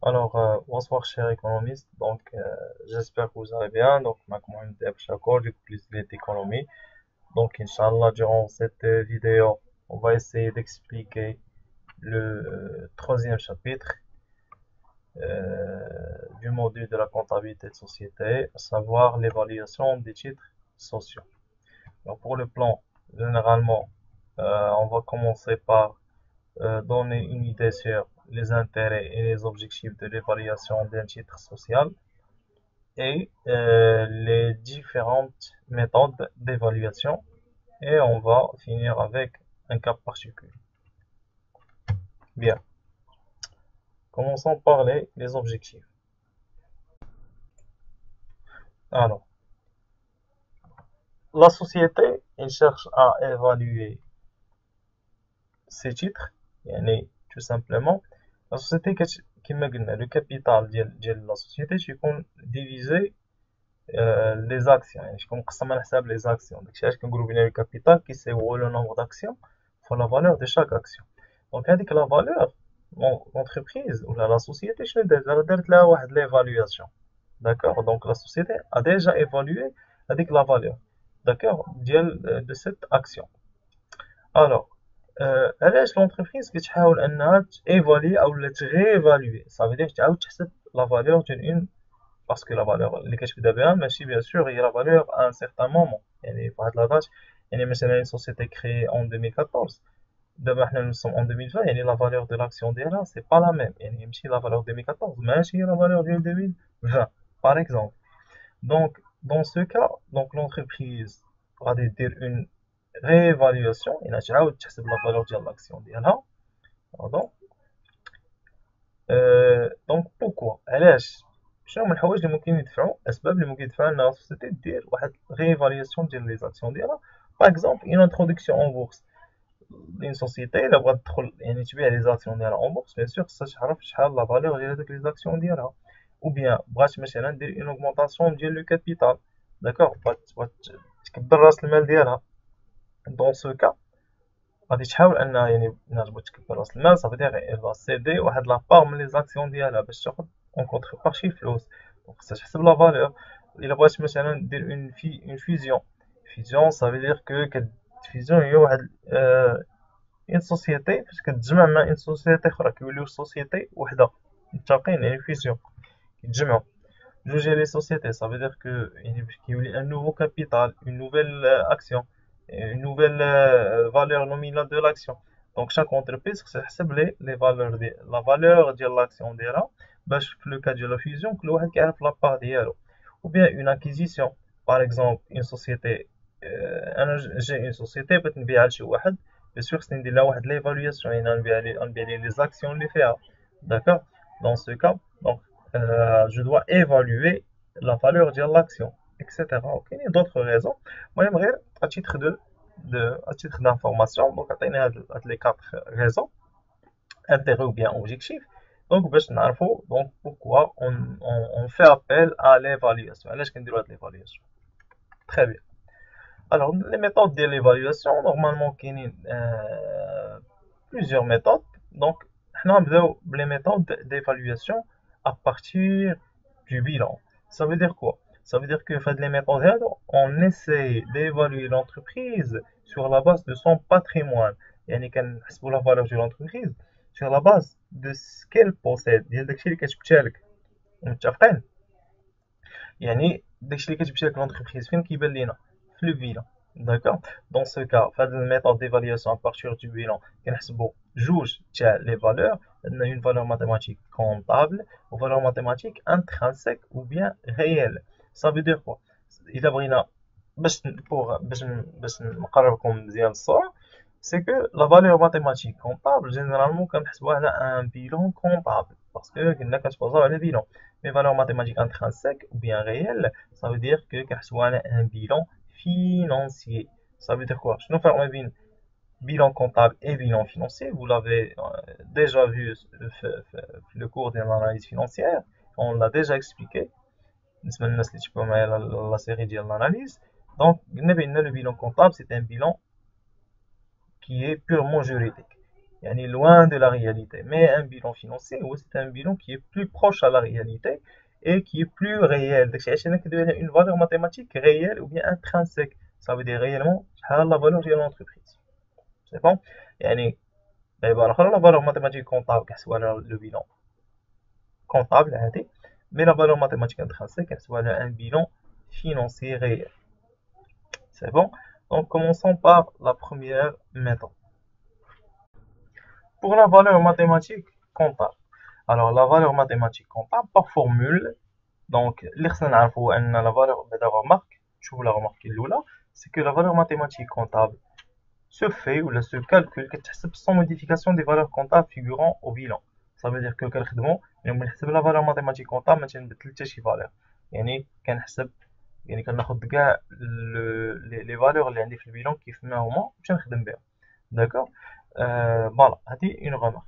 Bonsoir chers économistes. J'espère que vous allez bien. Donc, ma communauté Abshakor, du plus d'économie. Donc, Inch'Allah, durant cette vidéo, on va essayer d'expliquer le troisième chapitre du module de la comptabilité de société, à savoir l'évaluation des titres sociaux. Donc, pour le plan, généralement, on va commencer par donner une idée sur les intérêts et les objectifs de l'évaluation d'un titre social et les différentes méthodes d'évaluation et on va finir avec un cas particulier. Bien, commençons par les objectifs. Alors, la société, elle cherche à évaluer ses titres, يعني tout simplement. La société كما قلنا le capital ديال la société يكون divisé les actions يعني شكون مقسم على حساب les actions داكشي علاش كنقولوا بلي le capital كيساوي le nombre d'actions fois la valeur de chaque action. Donc هذيك la valeur l'entreprise ou la société شنو دارت لها واحد l'évaluation. D'accord, donc la société a déjà évalué avec la valeur, d'accord, de cette action. Alors, علاش l'entreprise كتحاول انها تيفالي او تغيفالوي ça veut dire تعاود تحسب la valeur ديال une parce que la valeur اللي كتبدا بها ماشي bien sûr هي la valeur à un certain moment يعني فواحد لا دات يعني مثلا une société créée en 2014 دابا حنا nous sommes en 2020 يعني la valeur de l'action ديالها c'est pas la même يعني ماشي la valeur 2014 ماشي هي la valeur ديال 2020 par exemple. Donc dans ce cas donc l'entreprise غادي دير une réévaluation يعني تعاود تحسب la valeur ديال l'action ديالها pardon. دونك بوكوا علاش شنو هما الحوايج اللي ممكن يدفعوا الاسباب اللي ممكن يدفعوا لنا السوسيتي دير واحد ريفالياسيون ديال لي زاكسيون ديالها باغ اكزومبل اون انتروداكسيون اون بورس. اون سوسيتي الا بغات تدخل يعني تبيع لي زاكسيون ديالها اون بورس بيان سور خصها تعرف شحال لا فالور ديال هذوك لي زاكسيون ديالها ou bien بغات مثلا دير اون اوغمونطاسيون ديال لو كابيتال داكوغ بغات تكبر راس المال ديالها. دون سو كا غادي تحاول انها يعني ملي تبغي تكبر راس المال صافي دير ايفا سيدي واحد لابار من لي زاكسيون ديالها باش تاخد اون كونتر بارتي فلوس. دونك خصها تحسب لا فالور. الا بغات مثلا دير اون فيزيون فيزيون صافي دير كو فيزيون هي واحد اون سوسيتي فاش كتجمع مع اون سوسيتي اخرى كيوليو سوسيتي وحده متفقين يعني فيزيون كيتجمعوا جوج لي سوسيتي صافي دير كو يعني باش كيولي ان نوفو كابيتال اون نوفيل اكسيون une nouvelle valeur nominale de l'action. Donc chaque entreprise خصها تحسب لي فالور دي لا فالور ديال لاكسيون ديالها باش في لو كا ديال لا فيزيون كل واحد كيعرف لا بار ديالو. ou bien une acquisition par exemple une société انا جي une société بغيت نبيعها لشي واحد بيان سور خصني ندير لها واحد ليفالواسيون يعني نبيع ليه لي زاكسيون اللي فيها d'accord. Dans ce cas donc je dois évaluer la valeur ديال l'action etc. وكاينين d'autres raisons. المهم غير à titre à titre d'information donc عطينا هاد les quatre raisons intérêt ou bien objectif. Donc باش نعرفوا donc pourquoi on fait appel à l'évaluation علاش كنديروا هاد l'évaluation. Très bien. Alors les méthodes de l'évaluation normalement كاينين plusieurs méthodes. Donc حنا غنبداو بلي méthodes d'évaluation à partir du bilan. Ça veut dire quoi? Ça veut dire que les méthodes, on essaie d'évaluer l'entreprise sur la base de son patrimoine. يعني كنحسبوا la valeur de l'entreprise sur la base de ce qu'elle possède ديال داكشي اللي كتبتها لك متفقين. يعني داكشي اللي كتبتها لك l'entreprise فين كيبان لينا في لو bilan. D'accord. Dans ce cas في هاد الميثود d'évaluation à partir du bilan كنحسبوا جوج تاع les valeurs. On a une valeur mathématique comptable ou valeur mathématique intrinsèque ou bien réelle. Ça veut dire quoi? إلا بغينا باش نقرب لكم مزيان الصورة c'est que la valeur mathématique comptable généralement كنحسبوها على un bilan comptable parce que قلنا كنتبازاو على bilan. Mais valeur mathématique intrinsèque ou bien réelle ça veut dire que كنحسبوها على un bilan financier. Ça veut dire quoi? شنو الفرق ما بين bilan comptable et bilan financier? Vous l'avez déjà vu le cours de l'analyse financière, on l'a déjà expliqué. La série de l'analyse. Donc, le bilan comptable, c'est un bilan qui est purement juridique. يعني loin de la réalité. Mais un bilan financier, c'est un bilan qui est plus proche à la réalité et qui est plus réel. Donc, c'est une valeur mathématique réelle ou bien intrinsèque. Ça veut dire réellement la valeur de l'entreprise. C'est bon? يعني la valeur mathématique comptable, c'est le bilan comptable, mais la valeur mathématique intrinsèque, c'est un bilan financier réel. C'est bon? Donc, commençons par la première méthode. Pour la valeur mathématique comptable. Alors, la valeur mathématique comptable, par formule, donc, la valeur, la remarque c'est que la valeur mathématique comptable se fait ou se calcule sans modification des valeurs comptables figurant au bilan. Ça veut dire que la valeur mathématique comptable ما تنبدل حتى شي valeur. يعني كنحسب يعني كناخد كاع لي فالور اللي عندي في البيلون كيف ما هما باش نخدم بهم. داكوغ. فوالا هادي اون غومارك.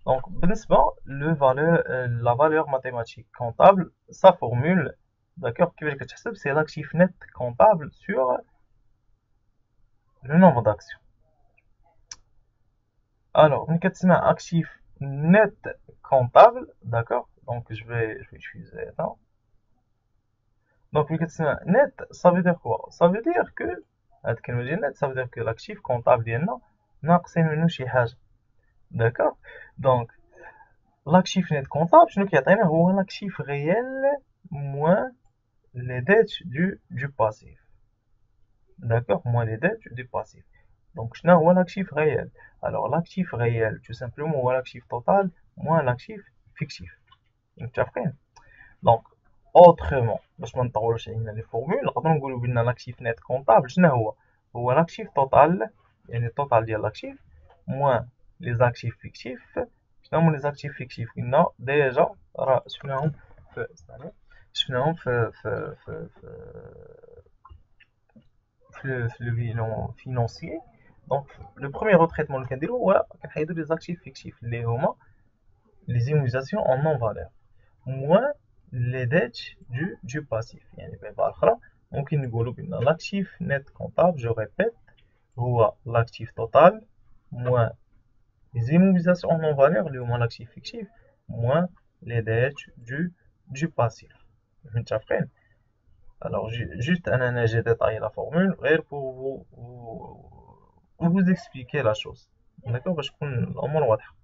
دونك بالنسبه لا فالور mathématique comptable sa formule d'accord كيفاش كتحسب سي l'actif net comptable sur le nombre d'actions. Alors, une كتسمع actif net comptable, d'accord? Donc je vais utiliser ça. Donc une كتسمع net, ça veut dire quoi? Ça veut dire que هاد كلمة net, ça veut dire que l'actif comptable ديالنا ناقصين منو شي حاجة. D'accord? Donc l'actif net comptable شنو كيعطينا هو l'actif réel moins les dettes du passif. D'accord? Moins les dettes du passif. Donc, je n'ai l'actif réel. Alors, l'actif réel, tout simplement, ou l'actif total, moins l'actif fictif. Donc, autrement, باش ما نطولوش علينا les formules, نقدروا نقولوا بان l'actif net comptable شنو هو l'actif total, يعني التوتال ديال l'actif moins les actifs fictifs. شنو هما les actifs fictifs قلنا ديجا راه شفناهم في le bilan financier. Donc, le premier retraitement اللي كنديرو هو كنحيدو les actifs fictifs اللي هما les immobilisations en non-valeur moins les dettes du passif. يعني بعبارة أخرى ممكن نقولو بأن l'actif net comptable, je répète, هو l'actif total moins les immobilisations en non-valeur اللي هما l'actif fictif moins les dettes du passif. متفقين؟ Alors, juste j'ai détaillé la formule pour vous expliquer la chose. D'accord? باش تكون الأمور واضحة.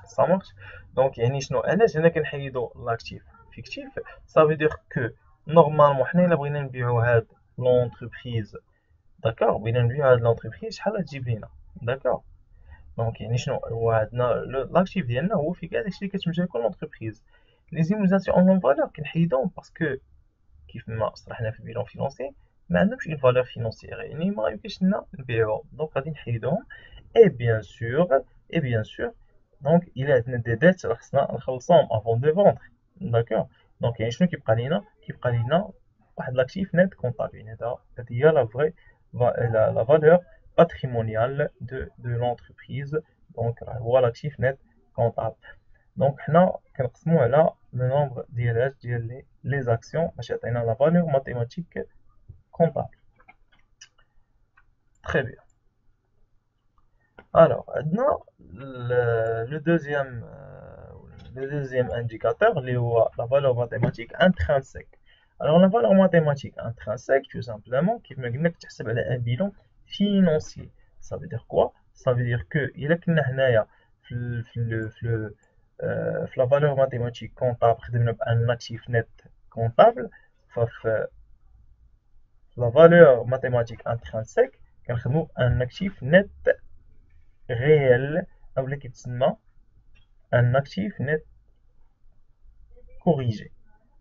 Ça marche? Donc, يعني شنو علاش هنا كنحيدو l'actif fictif. Ça veut dire que normalement حنا إلا بغينا نبيعو هاد l'entreprise, d'accord, بغينا نبيعو هاد l'entreprise شحال تجيب لينا. d'accord. Donc يعني شنو هو عندنا l'actif ديالنا هو في كاع داكشي اللي كتمشي l'entreprise. Les immobilisations en non-valeur كنحيدوهم باسكو كيف ما صرحنا في البيلون فينونسي ما عندهمش اون فالور فينونسيير يعني ما يمكنش لنا نبيعوهم دونك غادي نحيدوهم اي بيان سور دونك الا عندنا دي ديت راه خصنا نخلصوهم افون دو فوندر داكوغ دونك يعني شنو كيبقى لينا واحد لاكتيف نيت كونطابل يعني هادي هي لا فري لا فالور patrimoniale de l'entreprise donc هو l'actif net comptable. Donc حنا كنقسمو على le nombre ديال les actions باش يعطينا la valeur mathématique comptable. Très bien. Alors عندنا le deuxième indicateur اللي هو la valeur mathématique intrinsèque. Alors la valeur mathématique intrinsèque tout simplement كيف ما قلنا كتحسب على un bilan financier. Ça veut dire quoi? Ça veut dire que إلا كنا هنايا في la valeur mathématique comptable خدمنا بان actif net comptable ففي la valeur mathématique intrinsèque كنخدمو un actif net réel اولا كيتسمى un actif net corrigé.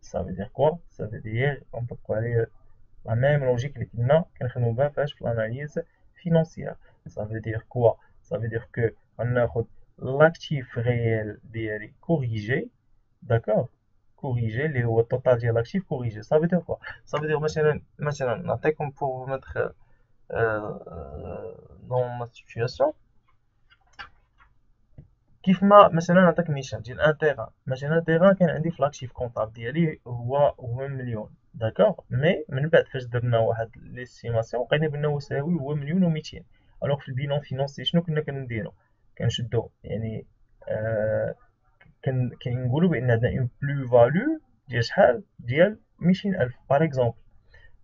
Ça veut dire quoi? Ça veut dire نطبقو عليه la même logique اللي كنا كنخدمو بها فاش في l'analyse financière. Ça veut dire quoi? Ça veut dire que غناخد l'actif réel ديالي corrigé, d'accord, corrigé اللي هو التوتال ديال l'actif corrigé. Ça veut dire quoi? Ça veut dire مثلا نعطيكم pour vous mettre dans ma situation. كيف ما مثلا نعطيك مثال ديال ان تيغان. مثلا تيغان كان عندي في لاكتيف كونطابل ديالي هو 1 مليون داكوغ مي من بعد فاش درنا واحد ليستيماسيون لقينا بانه يساوي هو 1,200,000. الوغ في البيلون فينونسي شنو كنا كنديرو؟ كنشدو يعني كنقولوا بان عندنا اون بلو فالو ديال شحال ديال 200,000 باغ اكزومبل.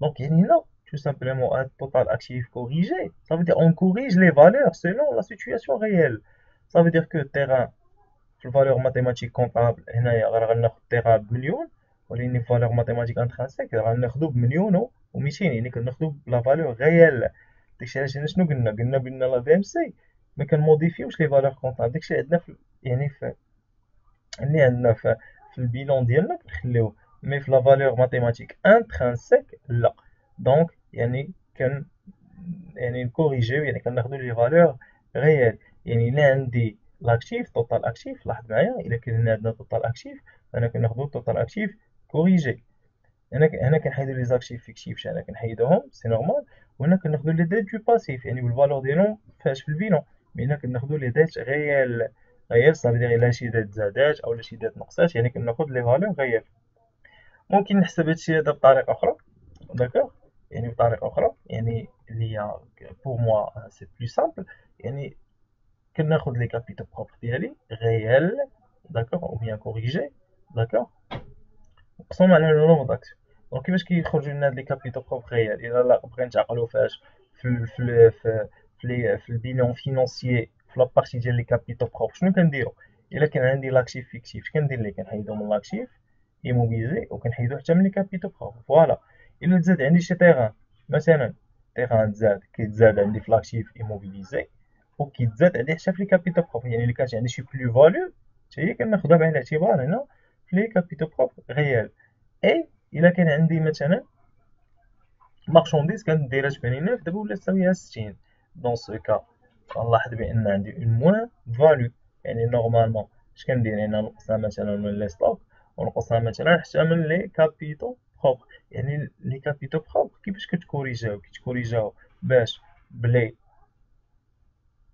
دونك يعني هنا tout simplement un total actif corrigé, ça veut dire on corrige les valeurs selon la situation réelle. Ça veut dire que terrain في الفالور ماتيماتيك كونطابل هنايا غناخد تيغا بمليون، ولكن في فالور ماتيماتيك انترانسيك غناخدو بمليون و 200، يعني كناخدو بلا فالور غيال. داكشي علاش هنا شنو قلنا بان لا في ام سي ما كنموديفيوش لي فالور كونطابل. داكشي عندنا في يعني في اللي عندنا في البيلون ديالنا كنخليوه، مي في لا فالور ماتيماتيك انترانسيك لا. دونك يعني يعني نكوريجيو، يعني كناخدو لي فالور غيال. يعني الا عندي لاكتيف توتال اكتيف، لاحظ معايا الا كان هنا عندنا توتال اكتيف انا كناخدو توتال اكتيف كوريجي. هنا كنحيدو لي زاكتيف فيكتيف، هنا كنحيدوهم سي نورمال، وهنا كناخدو لي ديت دو باسيف يعني بالفالور ديالهم فاش في البيلون. مي هنا كناخدو لي ديت غيال صافي دير الا شي ديت زادات او شي ديت نقصات، يعني كناخد لي فالور غيال. ممكن نحسب هادشي هذا بطريقه اخرى، داكوغ، يعني بطريقه اخرى يعني اللي هي بور موا سي بلو سامبل. يعني كناخد لي كابيتال بروبر ديالي غيال، داكوغ، او بيان كوريجي، داكوغ، نقسمهم على لو نومبر داكسيون. دونك كيفاش كيخرجوا لنا هاد لي كابيتال بروبر غيال؟ الا لا بغينا نتعقلوا فاش في البيلون فينونسيي في لابارتي ديال لي كابيتال بروبر شنو كنديرو؟ الا كان عندي لاكتيف فيكتيف اش كندير ليه؟ كنحيدو من لاكتيف ايموبيليزي وكنحيدو حتى من لي كابيتال بروبر. فوالا الا تزاد عندي شي تيغان، مثلا تيغان كيتزاد عندي في لاكتيف ايموبيليزي وكيتزاد عندي حتى في لي كابيتال بروبر، يعني الا كانت عندي شي بلو فاليو حتى هي كناخدها بعين الاعتبار هنا في لي كابيتال بروبر غيال. اي الا كان عندي مثلا مارشونديز كانت دايره 89 دابا ولات تساويها 60، دون سو كا غنلاحظ بان عندي اون موان فاليو. يعني نورمالمون اش كندير هنا؟ نقصها مثلا من لي ستوك ونقصها مثلا حتى من لي كابيتال بروبر. يعني لي كابيتال بروبر كيفاش كتكوريجاو باش بلي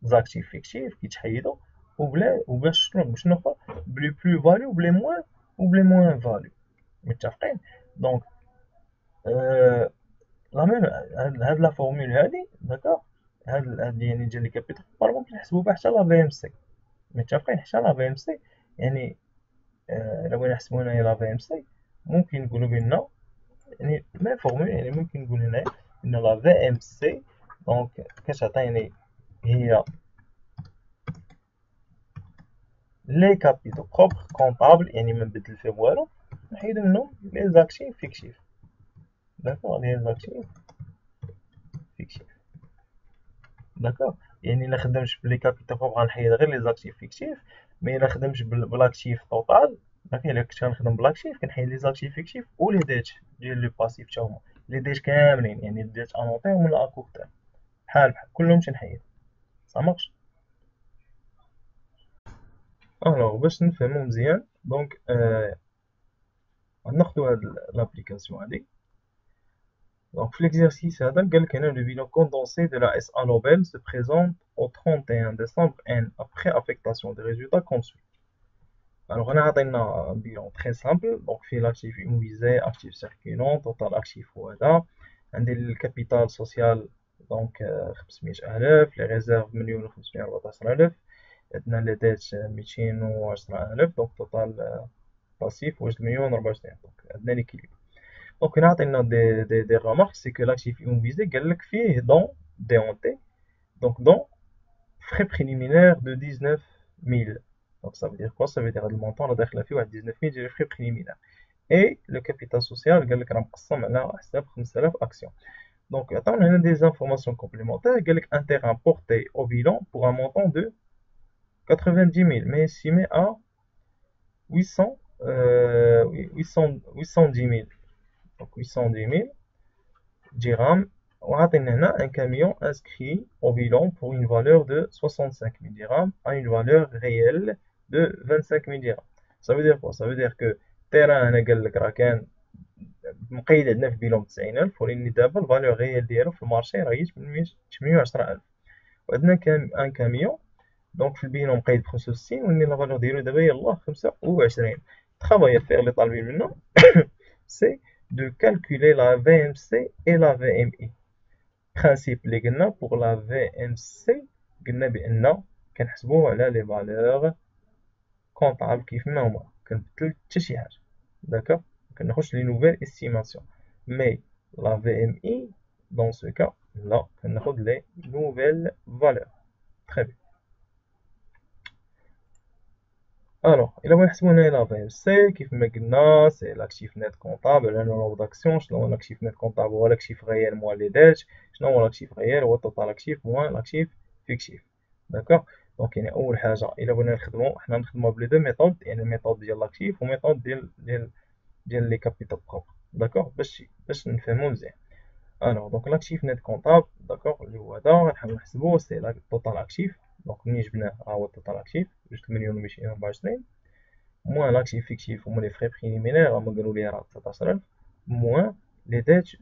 زاكتيف فيكتيف كيتحيدوا وبلا وباش شنو اخر بلي بلو فاليو بلي موان فاليو. متفقين؟ دونك لا ميم هاد لا فورمول هادي، داكوغ، هاد يعني ديال لي كابيتال بار ممكن نحسبو بها حتى لا في ام سي. متفقين؟ حتى لا في ام سي يعني الا بغينا نحسبو هنايا لا في ام سي ممكن نقولو بان يعني ميم فورمول، يعني ممكن نقول هنايا ان لا في ام سي دونك كتعطيني هي لي كابيتال بروبر كونطابل، يعني ما نبدل فيهم والو، نحيدو منهم لي زاكتيف فيكتيف. داكوغ، لي زاكتيف فيكتيف، داكوغ. يعني الا خدمتش بلي كابيتال بروبر غنحيد غير لي زاكتيف فيكتيف، مي الا خدمتش بالاكتيف توتال، داكوغ، الا كنت كنخدم بالاكتيف كنحيد لي زاكتيف فيكتيف ولي ديت ديال لي باسيف حتى هما، لي ديت كاملين، يعني ديت انوطير ولا اكورتير بحال كلهم تنحيد. صا مارش. الوغ باش نفهمو مزيان دونك غناخدو هاد لابليكاسيون هادي. Donc, l'exercice, le bilan condensé de la SA Nobel se présente au 31 décembre N, après affectation des résultats conçus. Alors, on a un bilan très simple. Donc, fait l'actif immobilisé, actif circulant, total actif OADA, le capital social, donc 500,000, les réserves 1,514,000, les dettes 210,000, donc total passif 1,024,000. Donc, on a l'équilibre. Donc, on a des remarques, c'est que l'actif immobilisé, il fait dans DNT, donc dans frais préliminaires de 19 000. Donc, ça veut dire quoi? Ça veut dire que le montant, on a fait 19 000 de frais préliminaires. Et le capital social, il a 5,000 actions. Donc, attends, on a des informations complémentaires. Il y a un terrain porté au bilan pour un montant de 90 000, mais estimé à 810 000. Donc 810 000 dirhams. On a un camion inscrit au bilan pour une valeur de 65 000 dirhams à une valeur réelle de 25 000 dirhams. Ça veut dire quoi? Ça veut dire que terrain انا قال لك راه كان مقيد عندنا في بيلون ب 90,000، ولكن دابا الفالور ريال ديالو في المارشي راه هي 810,000. وعندنا ان كاميون دونك في البيلون مقيد ب 65، ولكن لا فالور ديالو دابا يلاه 25. الترافاي à faire اللي طالبين منا c'est de calculer la VMC et la VMI. Principe اللي قلنا pour la VMC قلنا بأن كنحسبوه على لي فالور كونطابل كيف ما هما، كنبدل حتى شي حاجة. داكوغ، كناخدش لي نوفيل استيماسيون. مي لا في ام اي دون سو كا لا، كناخد لي نوفيل فالور. تري بيان. الوغ الا بغينا نحسبو هنايا لا في ام سي كيف ما قلنا سي لاكتيف نيت كونطابل على نومبر داكسيون. شنو هو لاكتيف نيت كونطابل؟ هو لاكتيف غيال موان لي ديت. شنو هو لاكتيف غيال؟ هو توتال اكتيف موان لاكتيف فيكتيف. داكوغ، دونك يعني اول حاجه الا بغينا نخدمو حنا نخدمو بلي دو ميثود، يعني ميثود ديال لاكتيف وميثود ديال لي كابيتال بروبر. داكوغ، باش نفهمو مزيان. الوغ دونك لاكتيف نيت كونطابل داكوغ اللي هو هذا غنحاولو نحسبوه سي لا توتال اكتيف. دونك منين جبناه ها هو التوتال اكتيف 2,224 moins l'actif fictif ou les frais préliminaires, à moins les dettes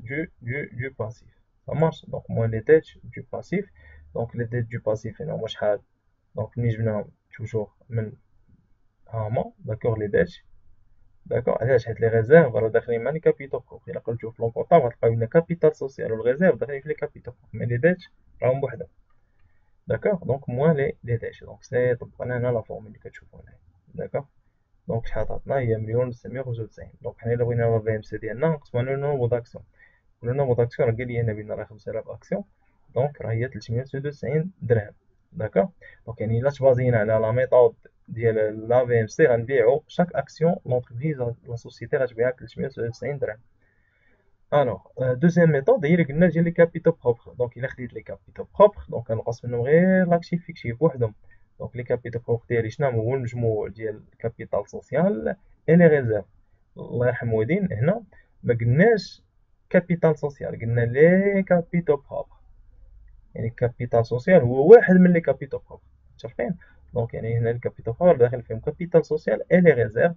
du passif. Ça marche. Donc, moins les dettes du passif. Donc, les dettes du passif, donc, nous toujours d'accord, les dettes. D'accord, les réserves, alors, dans les capitaux propres. Il y a le plan comptable, une capital social, le réserve, dans les capitaux propres. Mais les dettes, d'accord, donc, moins les dettes. Donc, c'est la formule que tu connais. D'accord. دونك شحال عطاتنا؟ هي 1,995. دونك حنا الا بغينا لا في ام سي ديالنا نقسموها على نومبر داكسيون. لو نومبر داكسيون راه قال لي هنا بان راه 5000 اكسيون، دونك راه هي 396 درهم. داكوغ، دونك يعني الا تبازينا على لا ميثود ديال لا في ام سي غنبيعو شاك اكسيون لونتربريز لا سوسيتي غتبيعها 396 درهم. الوغ دوزيام ميثود هي اللي قلنا ديال لي كابيتو بروبر. دونك الا خديت لي كابيتو بروبر دونك كنقص منهم غير لاكتيف فيكتيف بوحدهم. دونك لي كابيتال بروبر ديالي شنو هو المجموع ديال الكابيتال سوسيال اي لي ريزيرف. الله يرحم والدين هنا ما قلناش كابيتال سوسيال، قلنا لي كابيتال بروبر. يعني الكابيتال سوسيال هو واحد من لي كابيتال بروبر، متفقين؟ دونك يعني هنا الكابيتال بروبر داخل فيهم كابيتال سوسيال اي لي ريزيرف.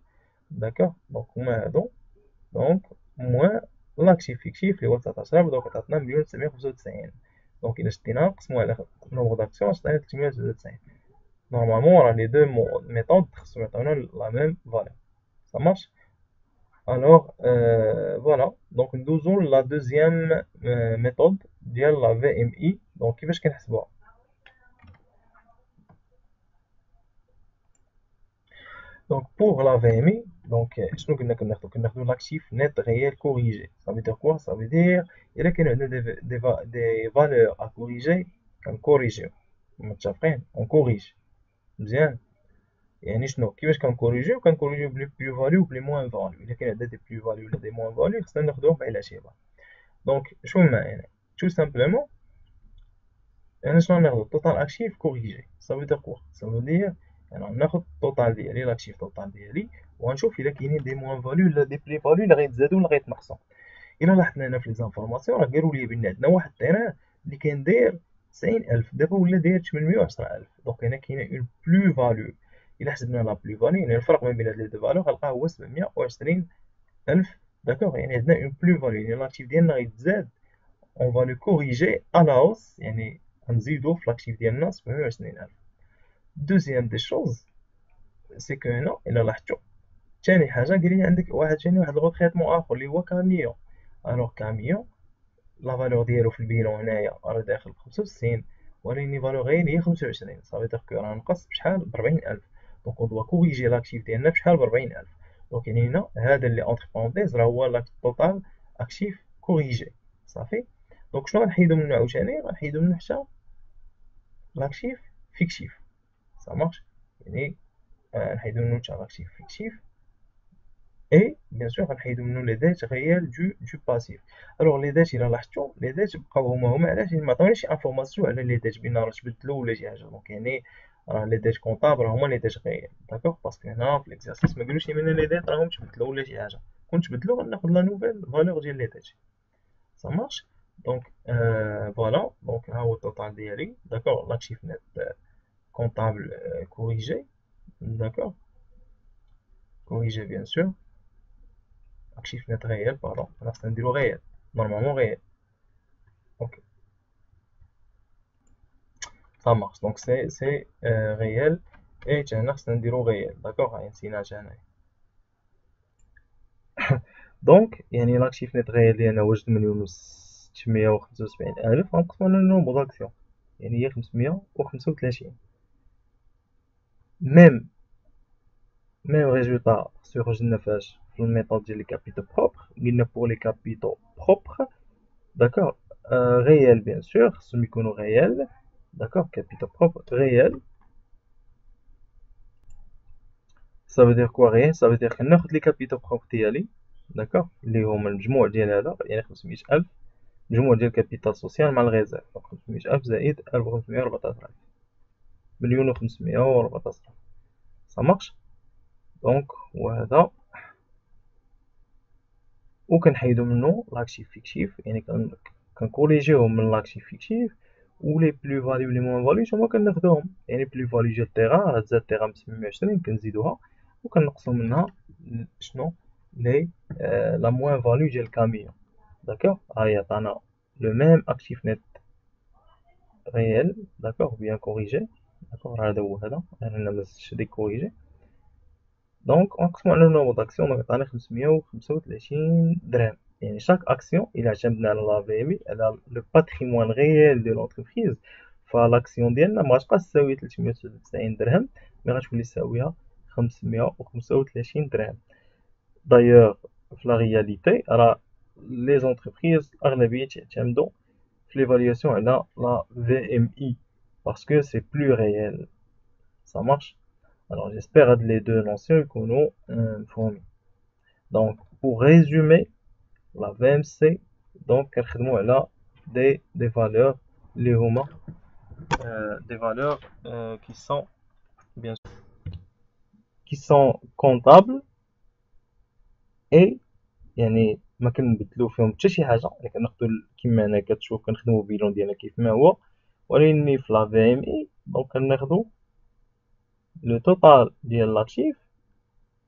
داكوغ، دونك هما هادو. دونك موان لاكتيف فيكتيف اللي هو 19000 دونك عطاتنا 1,995. دونك الا شدينا نقسموها على نومبر داكسيون عطاتنا 396. Normalement, les deux méthodes sont la même valeur. Ça marche? Alors, voilà. Donc, nous avons la deuxième méthode de la VMI. Donc, qui va se voir? Donc, pour la VMI, donc, je nous l'actif net réel corrigé. Ça veut dire quoi? Ça veut dire il y a des valeurs à corriger, qu'on corrige. On corrige. Bien. يعني شنو كيفاش كنكوريجيو بلي بلو فاليو وبلي موان فاليو. الا كاين عندنا دي بلو فاليو ولا دي موان فاليو خصنا ناخدوهم على الاعتبار. دونك شنو المعنى؟ تو سامبلومون انا شنو ناخدو التوتال اكتيف كوريجي. سافو دير كوا؟ سافو دير انا ناخد التوتال ديالي لاكتيف توتال ديالي ونشوف الا كاينين دي موان فاليو ولا دي بلي فاليو اللي غيتزادو ولا غيتنقصو. الا لاحظنا هنا في لي زانفورماسيون راه قالوا لي بان عندنا واحد التيران اللي كان داير 90,000 دابا ولا داير 810,000. دونك هنا كاينه اون بلو فاليو. الا حسبنا لا بلو فاليو يعني الفرق ما بين هاد لي دو فالور غنلقاه هو 720,000. داكوغ، يعني عندنا اون بلو فاليو، يعني لاكتيف ديالنا غيتزاد اون فالو كوريجي على هوس، يعني غنزيدو في لاكتيف ديالنا 720,000. دوزيام دي شوز سي كو هنا الا لاحظتو ثاني حاجه قال لي عندك واحد الغوتريتمون اخر اللي هو كاميون. الوغ كاميون لا فالور ديالو في البيلون هنايا راه داخل ب 65 ولكن فالور غير هي 25. صافي دير كو راه نقص بشحال ب 40,000. دونك اون دوا كوريجي لاكتيف ديالنا بشحال ب 40,000. دونك يعني هنا هذا اللي اونتر بارونتيز راه هو التوتال اكتيف كوريجي. صافي. دونك شنو غنحيدو منه عاوتاني؟ غنحيدو منه حتى لاكتيف فيكتيف. سا مارش. يعني نحيدو منه حتى لاكتيف فيكتيف et bien sûr غنحيدو منو لي ديت غيال دو باسيف. الوغ لي ديت الا لاحظتو لي ديت بقاو هما علاش ما عطاونيش انفورماسيون على لي ديت بان راه تبدلو ولا شي حاجه. دونك يعني راه لي ديت كونطابل هما لي ديت غيال. داكوغ، باسكو هنا في ليكزارسيس ما قالوش لي لي ديت راهم تبدلو ولا شي حاجه. كون تبدلو غناخد لا نوفيل فالور ديال لي ديت. سا مارش. دونك فوالا. دونك ها هو التوتال ديالي. داكوغ، لاكتيف نت كونطابل كوريجي. داكوغ، كوريجي بيان سور. actif net réel, pardon, là c'est un délai réel, normalement réel. Ok, ça marche. Donc c'est réel et c'est un délai réel, d'accord? Donc يعني l'actif net réel ديالنا هو 8,675,000 غنقسمو على النومبر داكسيون يعني هي 535. même résultat sur la méthode des capitaux propres. Il pour les capitaux propres, d'accord, réel bien sûr, semi-cono réel, d'accord, capitaux propres réel. Ça veut dire quoi réel? Ça veut dire que ناخذ les capitaux propres ديالي، d'accord، اللي هما المجموع ديال هذا يعني 500,000، المجموع ديال الكابيتال سوسيال مع الغيزير، دونك 500,000 زائد 1514,000، مليون و 514. ça marche. دونك وهذا وكنحيدو منو لاكتيف فيكتيف، يعني كنكوريجيوهم من لاكتيف فيكتيف، و لي بلو فاليو لي موان فاليو هما كناخدوهم، يعني بلو فاليو ديال التيغان راه تزاد التيغان ب 720 كنزيدوها وكنقصو منها شنو لي لا موان فاليو ديال الكاميون، داكوغ. ها هي عطانا لو ميم اكتيف نت ريال، داكوغ بيان كوريجي، داكوغ هذا هو هذا، انا مازلتش ديكوريجي. دونك نقسمو على النومبر داكسيون، دونك عطانا 535 درهم. يعني chaque action il اعتمدنا على لا في ام اي على لو باتريمون غيال ديال لونتربريز، فلاكسيون ديالنا ما غاتبقاش تساوي 399 درهم، مي غتولي تساويها 535 درهم. دايوغ في لا رياليتي راه لي زونتربريز اغلبيه تعتمدوا في ليفالياسيون على لا في ام اي باسكو سي بلو ريال. ça marche. Alors j'espère que les deux notions يكونوا مفهومين. Donc pour résumer la VMC, donc كنخدموا على des valeurs اللي هما des valeurs qui sont comptables et يعني ما كنبدلو فيهم حتى شي حاجه، يعني كناخدو كيما هنا كتشوف كنخدمو بيلون ديالنا كيف ما هو، ولكن في لا في ام اي دونك كناخدو لو توتال ديال لاكتيف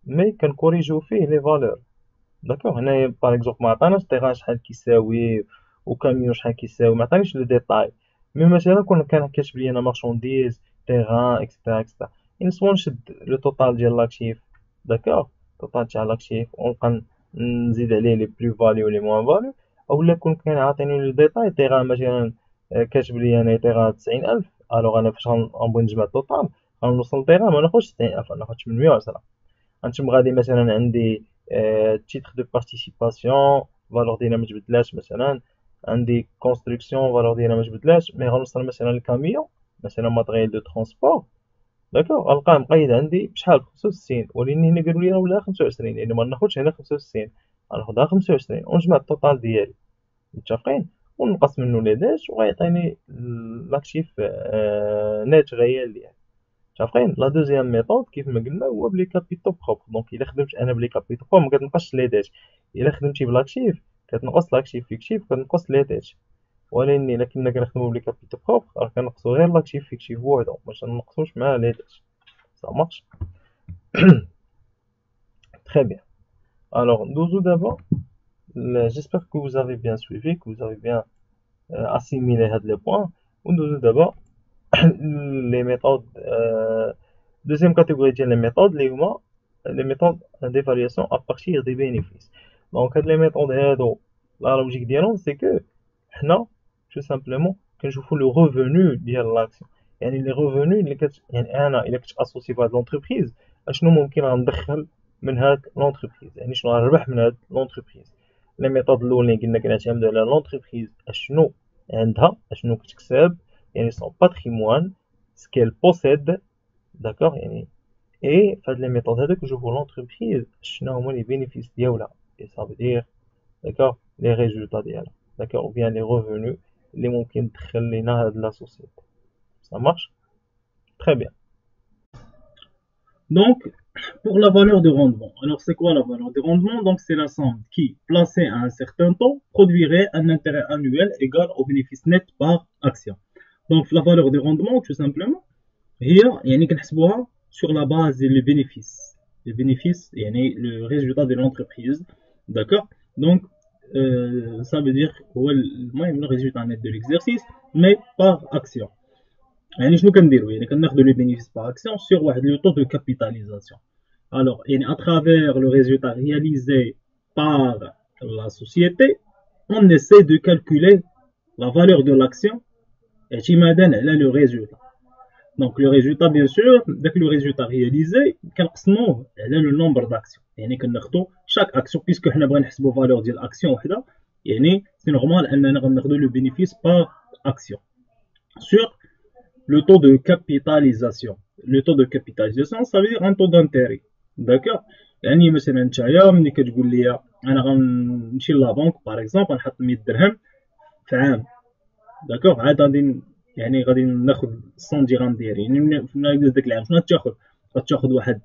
مي كنكوريجيو فيه لي فالور، داكوغ. هنايا باغ اكزومبل ما عطاناش تيغان شحال كيساوي وكاميون شحال كيساوي، ما عطانيش لو ديتاي، مي مثلا كان كاتب لي انا مارشونديز تيغان اكسترا اكسترا، يعني سوا نشد لو توتال ديال لاكتيف، داكوغ، توتال تاع لاكتيف ونبقى نزيد عليه لي بلو فاليو لي موان فاليو، اولا كون كان عاطيني لو ديتاي تيغان مثلا كاتب لي انا تيغان 90,000، الوغ انا فاش غنبغي نجمع التوتال غنوصل لتيغان ما ناخدش 90,000 ناخد 810. غنتم غادي مثلا عندي تيتر دو بارتيسيباسيون فالور ديالها ما تبدلاش، مثلا عندي كونستركسيون فالور ديالها ما تبدلاش، مي غنوصل مثلا الكاميون مثلا ماتريال دو ترونسبور، داكوغ، غنلقاه مقيد عندي بشحال 65، ولكن هنا قالوا لي راه ولا 25، يعني ما ناخدش هنا 65 غناخدها 25 ونجمع التوتال ديالي، متفقين، ونقص منه لي داش وغيعطيني لاكتيف نيت غيال ديالي، متفقين. لا دوزيام ميثود كيف ما قلنا هو بلي كابيتو بروبر، دونك الا خدمت انا بلي كابيتو بروبر ما كتنقصش لي داش، الا خدمتي بلاكتيف كتنقص لاكتيف فيكتيف كتنقص لي داش، ولكن الا كنا كنخدمو بلي كابيتو بروبر راه كنقصو غير لاكتيف فيكتيف بوحدو باش منقصوش مع لي داش. ça marche. Très bien. Alors nous d'abord, j'espère que vous avez bien suivi, que vous avez bien assimilé les points. Nous d'abord les méthodes deuxième catégorie ديال les méthodes اللي هما les méthodes d'évaluation à partir des bénéfices. Donc هاد les méthodes هادو la logique ديالهم c'est que حنا tout simplement كنشوفوا le revenu ديال l'action، يعني les revenus اللي يعني انا الا كنت اسوسي بهاد لونتربريز اشنو ممكن غندخل من هاد لونتربريز، يعني شنو غنربح من هاد لونتربريز. لي ميثود الاولين قلنا كنعتمدوا على لونتربريز اشنو عندها اشنو كتكسب، يعني son patrimoine ce qu'elle possède، d'accord. يعني et فهاد لي ميثود هادوك نشوفوا لونتربريز شنو هما لي بينيفيس ديالها، et ça veut dire d'accord les résultats ديالها، d'accord، ou bien les revenus اللي ممكن تدخل لينا هاد لا سوسيتي. ça marche très bien. Donc pour la valeur de rendement, alors c'est quoi la valeur de rendement? Donc c'est la somme qui, placée à un certain taux, produirait un intérêt annuel égal au bénéfice net par action. Donc la valeur de rendement tout simplement هي يعني كنحسبوها sur la base des bénéfices. Les bénéfices يعني le résultat de l'entreprise, d'accord. Donc ça veut dire هو المهم le résultat net de l'exercice mais par action. يعني شنو كنديرو؟ يعني كناخدو لو bénéfice par action sur واحد le taux de capitalisation. Alors يعني à travers le résultat réalisé par la société on essaie de calculer la valeur de l'action اعتمادا على le résultat. Donc le résultat, bien sûr, dès que le résultat réalisé, كنقسموه على le nombre d'actions. يعني كناخذوا chaque action puisque حنا بغينا نحسبوا valeur ديال action وحده. يعني c'est normal اننا غناخذوا le bénéfice par action sur le taux de capitalisation. Le taux de capitalisation, ça veut dire un taux d'intérêt. D'accord. يعني مثلا نتايا ملي كتقول لي انا غنمشي لابونك باغ اكزومبل نحط 100 درهم في عام. داكوغ عاد غادي يعني غادي ناخذ 100 درهم ديالي. يعني في نهايه داك العام شنو غتاخذ؟ غتاخذ واحد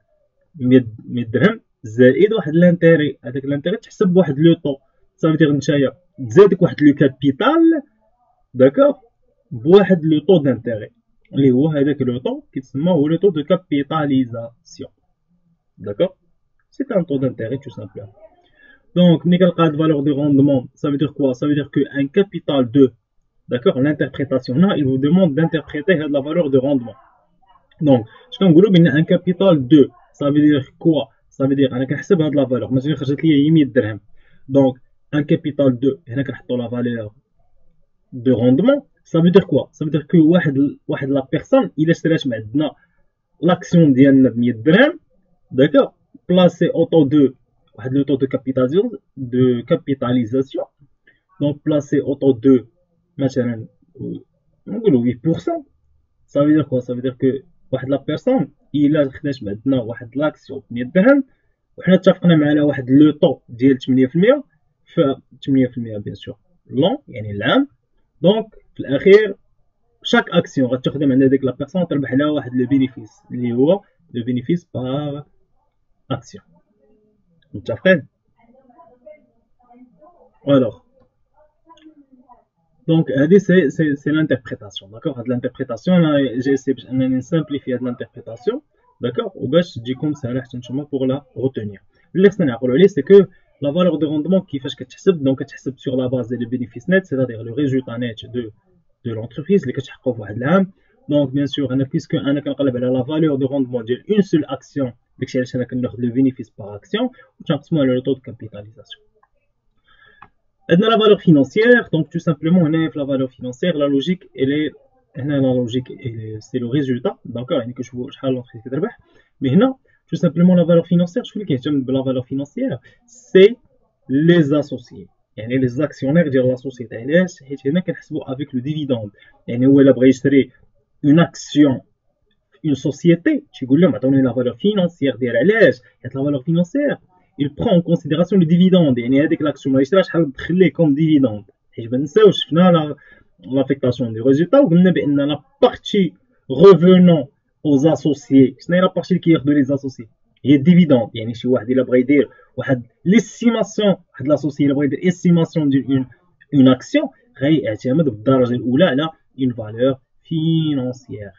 100 درهم زائد واحد لانتيري. هذاك لانتيري تحسب بواحد لو طو. صافي دير نتايا تزادك واحد لو كابيتال داكوغ بواحد لو طو دانتيري اللي هو هذاك لو طو كيتسمى هو لو طو دو كابيتاليزاسيون. داكوغ سي ان طو دانتيري تو سامبلومون. دونك ملي كنلقى هاد فالور دو روندمون ça veut dire quoi? Ça veut dire que un capital de d'accord l'interprétation là il vous demande d'interpréter la valeur de rendement. Donc اش كنقولوا بان un capital de ça veut dire quoi? Ça veut dire انا كنحسب هاد لا فالور مثلا خرجت لي هي 100 درهم. Donc un capital de هنا كنحطوا لا valeur de rendement. Ça veut dire quoi? Ça veut dire que واحد la personne il اشترات مع عندنا l'action ديالنا ب 100 درهم. D'accord, placé au taux de le taux de capitalisation. Donc placé au taux de مثلا نقولوا 8%. Ça veut dire quoi? Ça veut dire que واحد la personne il خدات مع عندنا واحد l'action ب 100 درهم وحنا اتفقنا معنا واحد لو طو ديال 8% ف 8% بيان سور لون يعني العام. دونك في الاخير شاك اكسيون غتاخدها من هذيك لا بيرسون تربح لها واحد لو بينيفيس اللي هو لو بينيفيس باغ اكسيون. متفقين؟ الوغ دونك هادي سي لانتربريتاسيون. داكوغ هاد لانتربريتاسيون انا جي اسي باش انني نسامبليفي هاد لانتربريتاسيون. داكوغ وباش تجيكم ساهله حتى نتوما بوغ لا روتونير. اللي خصنا نعقلوا عليه سي كو لا فالور دو روندمون كيفاش كتحسب. دونك كتحسب سور لا باز ديال لو بينيفيس نيت سيتادير لو ريزولتا نيت de l'entreprise اللي كتحققوا في واحد العام. دونك بيان سور انا بيسكو انا كنقلب على لا فالور دو روندمون ديال اون سول اكسيون داكشي علاش انا كناخذ لو بينيفيس باغ اكسيون وتنقسمو على لو طو دو كابيتاليزاسيون. عندنا لا فالور فينانسيير. دونك تو سامبلومون هنايا في لا فالور فينانسيير لا لوجيك الي هنا لا لوجيك سي لو ريزولتا. داكوغ يعني كنشوفوا شحال لونتربريز كتربح. مي هنا تو سامبلومون لا فالور فينانسيير شكون اللي كيهتم بلا فالور فينانسيير؟ سي لي زاسوسيي يعني لي زاكسيونير ديال لا سوسيتي. علاش؟ حيت هنا كنحسبوا افيك لو ديفيدوند. يعني هو الا بغى يشري اون اكسيون في اون سوسيتي تيقول لهم عطوني لا فالور فينانسيير ديال علاش؟ حيت لا فالور فينانسيير il prend en considération le dividende. يعني هذيك لاكسيون اللي شراها شحال تدخل ليه كوم ديفيدوند. حيت ما نساوش شفنا لافيكتاسيون دي ريزولتا وقلنا بان لا بارتي ريفونون aux associés. شنو هي لا بارتي اللي كياخذوا لي زاسوسيي؟ هي الديفيدوند. يعني شي واحد الا بغى يدير واحد ليستيماسيون واحد لاسوسيي الا بغى يدير استيماسيون ديال اون اكسيون غيعتمد بالدرجه الاولى على اون فالور فينانسيير.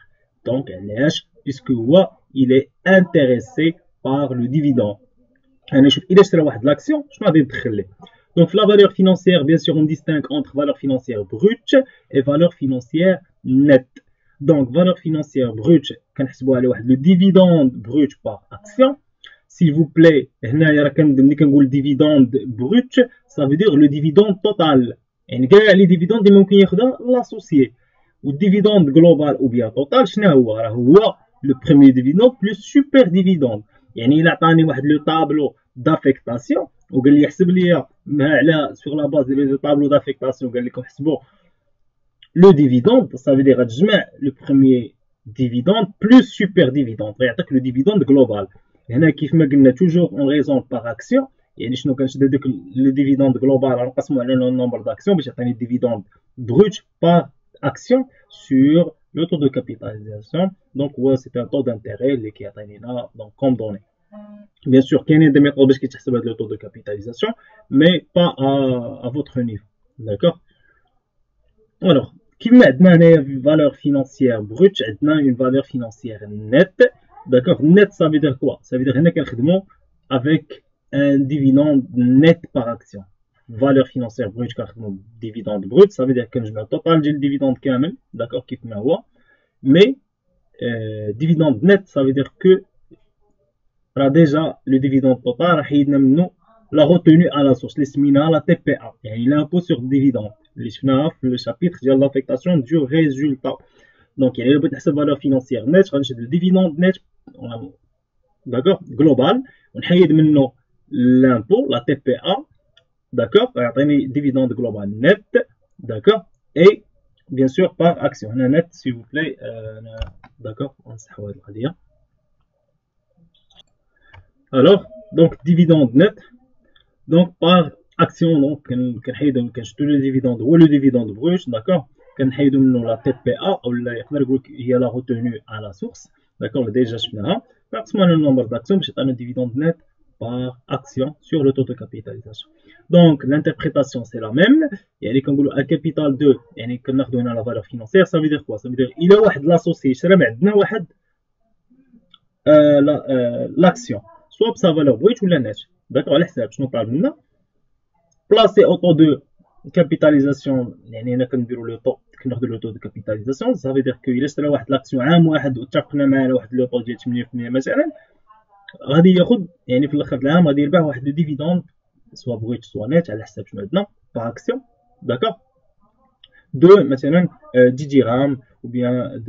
دونك علاش؟ بيسكو هو il est intéressé par le dividende. انا نشوف الا شرا واحد لاكسيون شنو غادي يدخل ليه. دونك في لا فالور فينانسيير بيان سور اون ديستينغ انتر فالور فينانسيير بروت اي فالور فينانسيير نت. دونك فالور فينانسيير بروت كنحسبوها على واحد لو ديفيدوند بروت باغ اكسيون. s'il vous plaît هنايا راه ملي كنقول ديفيدوند بروت ça veut dire le dividende total. يعني كاع لي ديفيدوند اللي ممكن ياخذها لاسوسيي. والديفيدوند جلوبال او بيان توتال شنو هو؟ راه هو لو بروميير ديفيدوند بلس سوبر ديفيدوند. يعني الا عطاني واحد لو طابلو دافيكتاسيون وقال لي يحسب لي على سور لا باز ديال لو طابلو دافيكتاسيون قال لكم حسبوا لو ديفيدوند ça veut dire غتجمع لو بروميير ديفيدوند بلس سوبر ديفيدوند غيعطيك لو ديفيدوند جلوبال. هنا كيف ما قلنا توجور اون ريزون باغ اكسيون. يعني شنو كنشد هذاك لو ديفيدوند جلوبال غنقسمو على لو نومبر داكسيون باش يعطيني ديفيدوند بروت باغ action sur le taux de capitalisation. Donc ouais, c'est un taux d'intérêt qui est là donc comme donné. Bien sûr qu'il y a des méthodes qui تحسب le taux de capitalisation mais pas à votre niveau. D'accord? Alors كيما عندنا هنايا valeur financière brute عندنا une valeur financière nette. D'accord? Net ça veut dire quoi? Ça veut dire هنا كنخدموا avec un dividende net par action. valeur financière brute كنخدموا dividende brut ça veut dire كنجمعوا التوتال ديال الديفيدوند كامل. داكوغ كيف ما هو. مي dividende net ça veut dire que راه ديجا لو ديفيدوند توتال راه حيدنا منه لا retenue à la source اللي سميناها لا تي بي ا يعني l'impôt sur dividende اللي شفناها في لو شابيتر ديال لافيكتاسيون دو ريزولتا. دونك يعني الا بغيت نحسب فالور فينونسيير نيت غنشد الديفيدوند نيت داكوغ جلوبال ونحيد منه لامبو لا تي بي ا داكوغ غيعطيني ديفيدوند جلوبال نيت داكوغ اي بيان سور باغ اكسيون هنا نيت سي فو بلاي داكوغ نمسحوا هاد القضيه الوغ دونك ديفيدوند نيت دونك باغ اكسيون دونك كنحيدو كنشدو لو ديفيدوند هو لو ديفيدوند بروت داكوغ كنحيدو منو لا تي بي ا اولا يقدر يقولك هي لا روتوني على لا سورس داكوغ ديجا شفناها نقسموها على النومبر داكسيون باش يعطينا ديفيدوند نيت par action sur le taux de capitalisation. Donc l'interprétation c'est la même. يعني كنقولوا un capital 2 يعني كناخذوا هنا la valeur financière ça veut dire quoi ça veut dire il a واحد l'associé شرا من عندنا واحد l'action soit بسا valeur brute ولا net d'accord على حساب شنو طالب لنا placer au taux de capitalisation يعني هنا كنديروا لو طو كناخذوا لو طو دو كابيتاليزاسيون ça veut dire que الا شرا واحد l'action عام واحد واتفقنا معاه على واحد لو طو ديال 8% مثلا غادي ياخذ يعني في الاخر العام غادي يربح واحد لو ديفيدوند سوا بغيت سوا نيت على حساب شنو عندنا باغ اكسيون داكوغ دو مثلا 10 درهم او بيان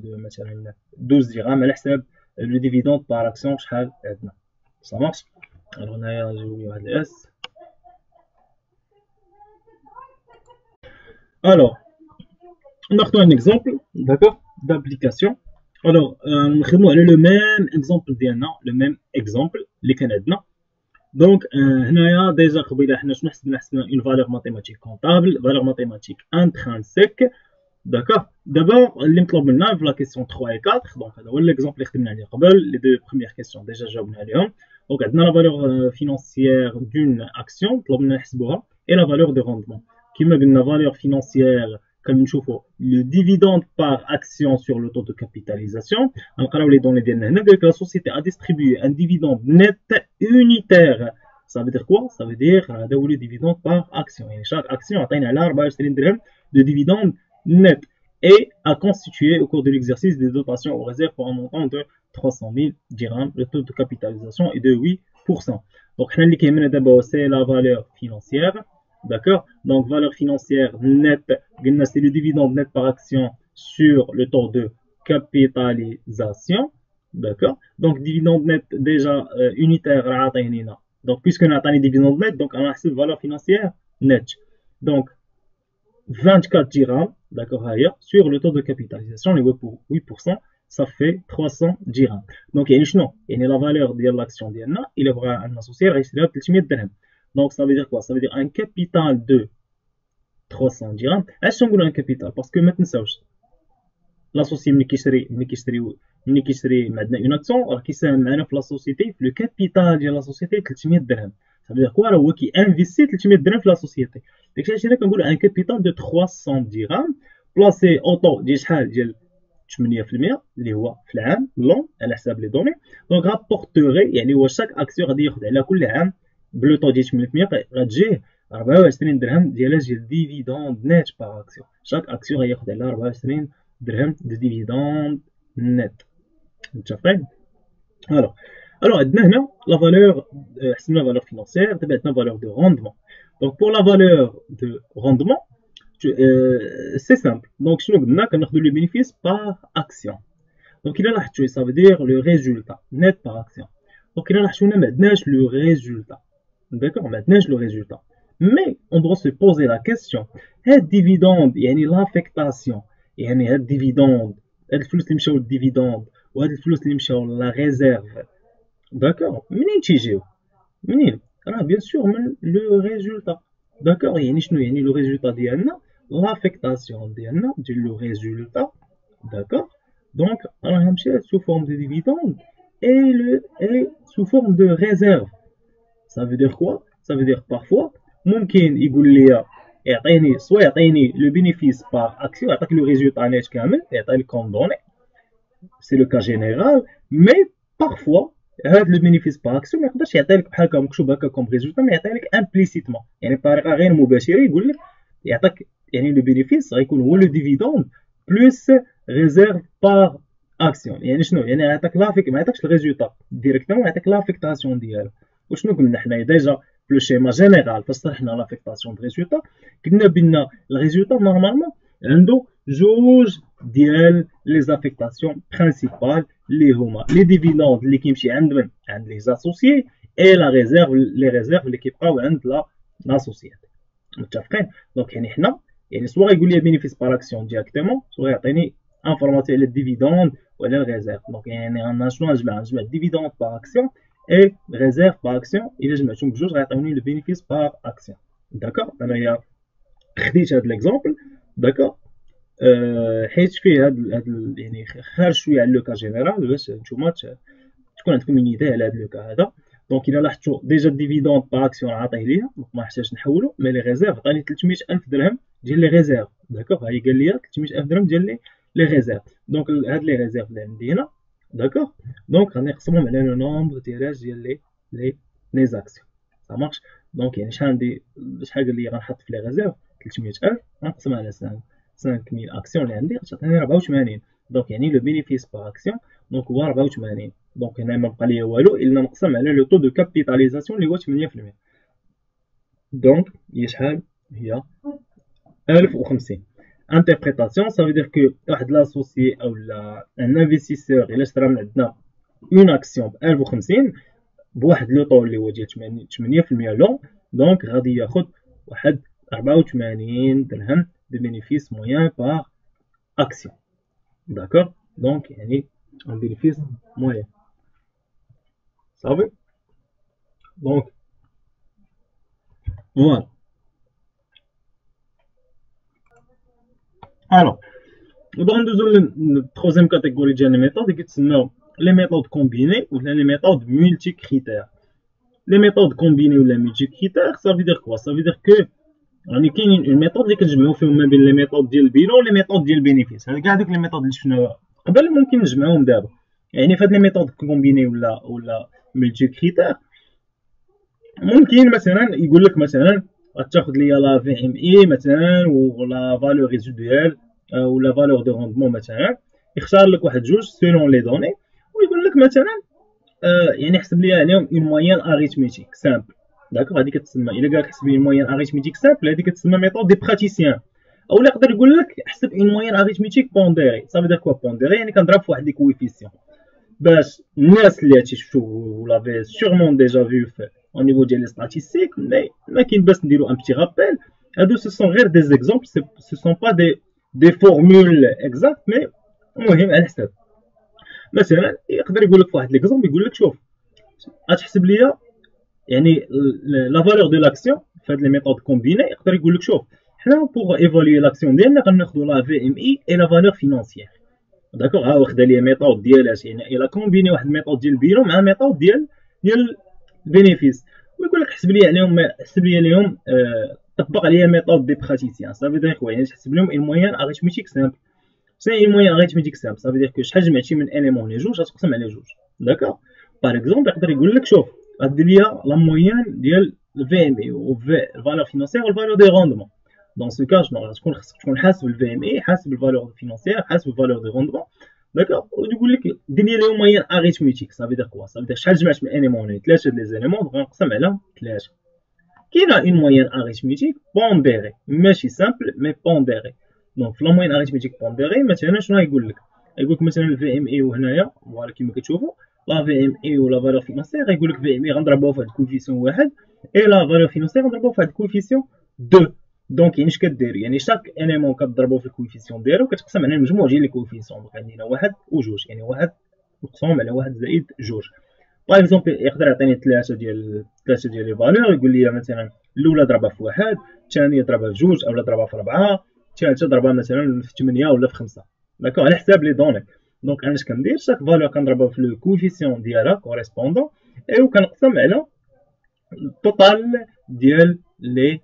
دو مثلا 12 درهم على حساب لو ديفيدوند باغ اكسيون شحال عندنا سا مارش الوغ هنايا نجيو واحد الاس الوغ ناخذ ان اكزومبل داكوغ دابليكاسيون الوغ نخدمو على لو ميم اكزومبل ديالنا لو ميم اكزومبل اللي كان عندنا دونك هنايا ديجا قبيله حنا شنو حسبنا اون فالور ماتيماتيك كونطابل فالور ماتيماتيك انترانسيك داكوغ دابا اللي مطلوب منا في لا كيسيون 3 و 4 دونك هذا هو ليكزومبل اللي خدمنا عليه قبل لي دو بروميير كيسيون ديجا جاوبنا عليهم دونك عندنا لا فالور فينونسيير دون اكسيون طلب لنا نحسبوها اي لا فالور دو روندمون كيما قلنا فالور فينونسيير كنشوفوا le dividende par action sur le taux de capitalisation. نقراو لي دوني ديالنا هنا قالك la société a distribué un dividende net unitaire. Ça veut dire quoi? Ça veut dire هذا هو le dividende par action. يعني chaque action عطينا على 24 درهم de dividende net et a constitué au cours de l'exercice des dotations aux réserves pour un montant de 300 000 dirhams. Le taux de capitalisation est de 8%. Donc حنا اللي كيهمنا دابا c'est la valeur financière. D'accord? Donc, valeur financière nette, c'est le dividende net par action sur le taux de capitalisation. D'accord? Donc, dividende net déjà unitaire, donc, puisqu'on a un dividende net, donc on a une valeur financière nette. Donc, 24 dirhams, d'accord, sur le taux de capitalisation, les pour 8%, ça fait 300 dirhams. Donc, il y a la valeur de l'action, il y aura un associé, il y a 300 dirhams. Donc ça veut dire quoi? Ça veut dire un capital de 300 dirhams. اش نقولوا un capital parce que ما تنساوش l'associé ملي كيشري معنا اون اكسيون راه كيساهم معنا في لا سوسيتي في لو كابيتال ديال لا سوسيتي 300 درهم. ça veut dire quoi? راه هو كي انفيستي 300 درهم في لا سوسيتي. داكشي علاش انا كنقول un capital de 300 dirhams بلاسي اوطو ديال شحال ديال 8% اللي هو في العام لون على حساب لي دوني. دونك رابورتوري يعني هو شاك اكسيون غادي ياخذ على كل عام بلو طو ديال 8% غتجيه 24 درهم ديال ديفيدوند نيت باغ اكسيون. شاك اكسيون غياخد على 24 درهم دو ديفيدوند نيت. متفقين؟ الوغ عندنا هنا لا فالور حسبنا فالور فينونسيير دابا عندنا فالور دو روندمون. دونك بور لا فالور دو روندمون سي سامبل. دونك شنو قلنا كناخدو لو بينيفيس باغ اكسيون. دونك الا لاحظتوا سا فو دير لو ريزولتا نيت باغ اكسيون. دونك الا لاحظتوا هنا ما عندناش لو ريزولتا. D'accord, maintenant le résultat. Mais on doit se poser la question, هاد dividende يعني l'affectation يعني هاد dividende هاد الفلوس اللي مشاو للديفيدوند وهاد الفلوس اللي مشاو لا ريزيرف داكور منين تيجيو؟ منين؟ راه بيان سور من لو ريزولتا. داكور يعني شنو يعني لو ريزولتا ديالنا؟ l'affectation ديالنا ديال لو ريزولتا. داكور دونك راه مشات sous forme de dividende et sous forme de réserve. Ça veut dire quoi? Ça veut dire parfois ممكن يقول لي يعطيني سوا يعطيني لو بينيفيس باغ اكسيون يعطيك لو ريزولتا نيت كامل يعطي لك كوم دوني سي لو كا جينيرال. مي بارفوا هاد لو بينيفيس باغ اكسيون ما يقدرش يعطي لك بحال هكا مكتوب هكا كوم ريزولتا ما يعطي لك امبليسيتمون يعني بطريقه غير مباشره يقول لك يعطيك يعني لو بينيفيس غيكون هو لو ديفيدوند بلس ريزيرف باغ اكسيون. يعني شنو يعني يعطيك لافيك ما يعطيكش الريزولتا ديريكتومون يعطيك لافيكتاسيون ديالو. وشنو قلنا حنايا ديجا في لو شيما جينيرال فاش شرحنا لافيكتاسيون دو ريزولتا قلنا بان الريزولتا نورمالمون عنده جوج ديال لي زافيكتاسيون برينسيبال اللي هما لي ديفيدوند اللي كيمشي عند من عند لي زاسوسيي اي لا ريزيرف لي ريزيرف اللي كيبقاو عند لا سوسيتي. متفقين؟ دونك يعني حنا يعني سوا يقول لي بينيفيس بار اكسيون ديريكتومون سوا يعطيني انفورماسيون على الديفيدوند وعلى الريزيرف. دونك يعني عندنا شنو نجمع الديفيدوند بار اكسيون اي ريزيرف بار اكسيون. الا جمعتهم بجوج غيعطيوني لو بينيفيس بار اكسيون. داكوغ انايا خديت هاد ليكزومبل داكوغ حيت فيه هاد يعني خارج شويه على لو كا جينيرال باش نتوما تكون عندكم اون ايدي على هاد لو كا هذا. دونك الا لاحظتوا ديجا الديفيدوند بار اكسيون عاطيه ليا دونك ما حتاجش نحولو. مي لي ريزيرف عطاني 300,000 درهم ديال لي ريزيرف. داكوغ هاي قال لي 300,000 درهم ديال لي ريزيرف. دونك هاد لي ريزيرف اللي عندي هنا داكوغ دونك غادي نقسمهم على لو نومبر ديال لي زاكسيون. سا مارش. دونك يعني شحال قال لي غنحط في لي ريزيرف 300,000 غنقسمها على 5000 اكسيون اللي عندي غتعطيني 84. دونك يعني لو بينيفيس بار اكسيون دونك هو 84. دونك هنا ما بقى ليا والو الا نقسم على لو طو دو كابيتاليزاسيون اللي هو 8%. دونك هي شحال؟ هي 1050. انتربريتاسيون ça veut dire que واحد لاسوسيي او ان انفستيسور الا اشترى من عندنا اون اكسيون ب 1050 بواحد لو طو اللي هو ديال 8% لون دونك غادي ياخذ واحد 84 درهم de bénéfice moyen par action. D'accord? Donc, il y a un bénéfice moyen. Ça va? Donc, voilà. Alors, dans la troisième catégorie de méthodes, les méthodes combinées ou les méthodes multicritères. Les méthodes combinées ou les multicritères, ça veut dire quoi? Ça veut dire que يعني كاين اون ميثود اللي كنجمعو فيهم ما بين لي ميثود ديال البيلون و لي ميثود ديال البينيفيس. هاد كاع دوك لي ميثود اللي شفنا قبل ممكن نجمعوهم دابا. يعني فهاد لي ميثود كومبيني ولا ملتي كريتير ممكن مثلا يقول لك مثلا غتاخذ ليا لا في ام اي مثلا ولا فالور ريزيدوال ولا فالور دو روندمون مثلا يختار لك واحد جوج سيلون لي دوني ويقول لك مثلا يعني حسب لي عليهم اون موين اريثميتيك سامبل. داكوغ هادي كتسمى الا قالك حسب لي موين اريثميتيك سامبل هادي كتسمى ميثود دي براتيسيان. اولا يقدر يقول لك حسب اون موين اريثميتيك بونديري. صافي داك كوا بونديري يعني كنضرب في واحد لي كويفيسيون باش الناس اللي هادشي شفتو ولا في سيغمون ديجا فيو في او نيفو ديال لي ستاتيستيك ما كاين باش نديرو ان بتي رابيل. هادو سو سون غير دي زيكزامبل سو سون با دي فورمول اكزاكت مي المهم على حساب. مثلا يقدر يقول لك في واحد ليكزامبل يقول لك شوف غتحسب ليا يعني لا فالور دو لاكسيون في هاد لي ميثود كومبيني. يقدر يقول لك شوف حنا بوغ ايفالوي لاكسيون ديالنا غناخدو لا في ام اي اي لا فالور فينانسيير. داكوغ ها واخده ليا ميثود ديال يعني الا كومبيني واحد الميثود ديال البيلون مع ميثود ديال البينيفيس ويقول لك حسب لي عليهم حسب لي عليهم طبق عليا ميثود دي براتيسيان. صافي داك هو يعني تحسب لهم اون موين اريثميتيك سامبل. سي اون موين اريثميتيك سامبل صافي دير كو شحال جمعتي من اليمون لي جوج غتقسم على جوج. داكوغ باغ اكزومبل يقدر يقول لك شوف غدير ليا لا موين ديال الفي ام اي و الفالور فينانسيير و الفالور دي روندمون. دون سو كا شنو غتكون خصك تكون حاسب الفي ام اي حاسب الفالور فينانسيير حاسب الفالور دي روندمون. داكوغ ويقول لك دير لي لهم موين اريثميتيك. صافي دير كوا صافي دير شحال جمعت من اليمون ثلاثه ديال لي زيليمون غنقسم على ثلاثه. كاينه اون موين اريثميتيك بونديري ماشي سامبل مي بونديري. دونك في لا موين اريثميتيك بونديري مثلا شنو يقول لك؟ يقول لك مثلا الفي ام اي وهنايا فوالا كيما كتشوفوا لا في ام اي ولا فالور فينانسيير غيقول لك في ام اي غنضربوها في واحد الكوفيسيون واحد اي لا فالور فينانسيير غنضربوها في واحد الكوفيسيون 2. دونك يعني اش كدير يعني شاك اليمون كتضربو في الكوفيسيون ديالو كتقسم على المجموع ديال لي كوفيسيون. دونك عندنا واحد وجوج يعني واحد مقسوم على واحد زائد جوج. باغ اكزومبل يقدر يعطيني ثلاثه ديال لي فالور يقول لي مثلا الاولى ضربها في واحد الثانيه ضربها في جوج اولا ضربها في 4 الثالثه ضربها مثلا في 8 ولا في 5. داكوغ على حساب لي دوني. دونك انا اش كندير شاك فالور كنضربها في لو كوفيسيون ديالها كوريسبوندون اي وكنقسم على التوتال ديال لي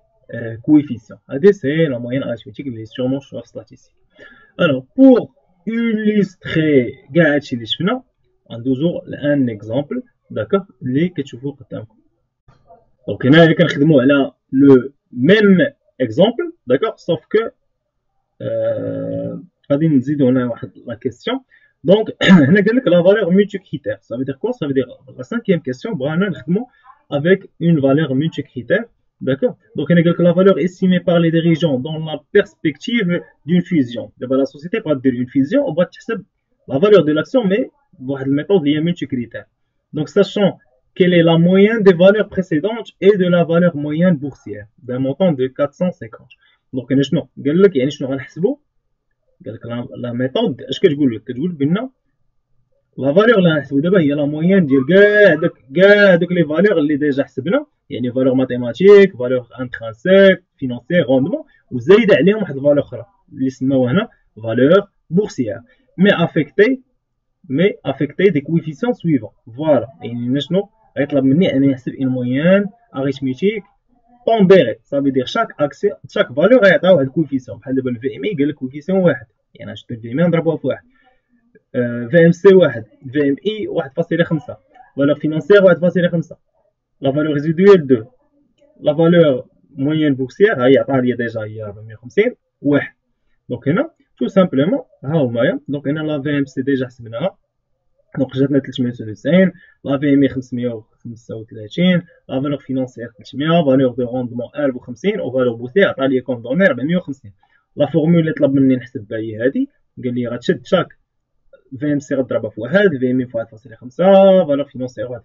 coefficients. C'est la moyenne arithmétique, elle est sûrement sur statistique. Alors, pour illustrer on a un exemple, d'accord, que tu vois. Donc, on a le même exemple, d'accord, sauf que on a la question. Donc, on a la valeur multicritère. Ça veut dire quoi? Ça veut dire la cinquième question, on a avec une valeur multicritère. D'accord. Donc, on a la valeur estimée par les dirigeants dans la perspective d'une fusion. La société va dire une fusion, on va chercher la valeur de l'action, mais une méthode liée à multicritères. Donc, sachant quelle est la moyenne des valeurs précédentes et de la valeur moyenne boursière d'un montant de 450. Donc, on a شنو قال لك يعني شنو غنحسبوا قال لك la méthode اش كتقول لك كتقول بان لا فالور اللي غنحسبو دابا هي لا موين ديال كاع دوك لي فالور اللي ديجا حسبنا يعني فالور ماتيماتيك فالور انترانسيك فينونسيير روندمون وزايده عليهم واحد الفالور اخرى اللي سماوها هنا فالور بورسيير مي افيكتي دي كويفيسيون سويفون فوالا يعني شنو غيطلب مني انني نحسب ان موين اريثميتيك بونديري صافي دير شاك فالور غيعطيو واحد الكويفيسيون بحال دابا الفي ام اي قال لك كويفيسيون واحد يعني غنشدو الفي ام اي نضربوها في واحد في ام سي واحد في ام اي 1.5 فالور فينانسيير 1.5 لا فالور ريزيدويل 2 لا فالور موين بورسيير هي عطاها ليا ديجا هي 450 واحد دونك هنا تو سامبلومون ها هما دونك هنا لا في ام سي ديجا حسبناها دونك جاتنا 390 لا في ام اي 535 لا فالور فينانسيير 300 فالور دو روندمون 1050 و فالور بورسيير عطا ليا كوم دونير 450 لا فورمول اللي طلب مني نحسب بها هي هادي قال لي غتشد شاك في ام سي غضربها في واحد في ام اي في 1.5 فالور فينانسيير 1.5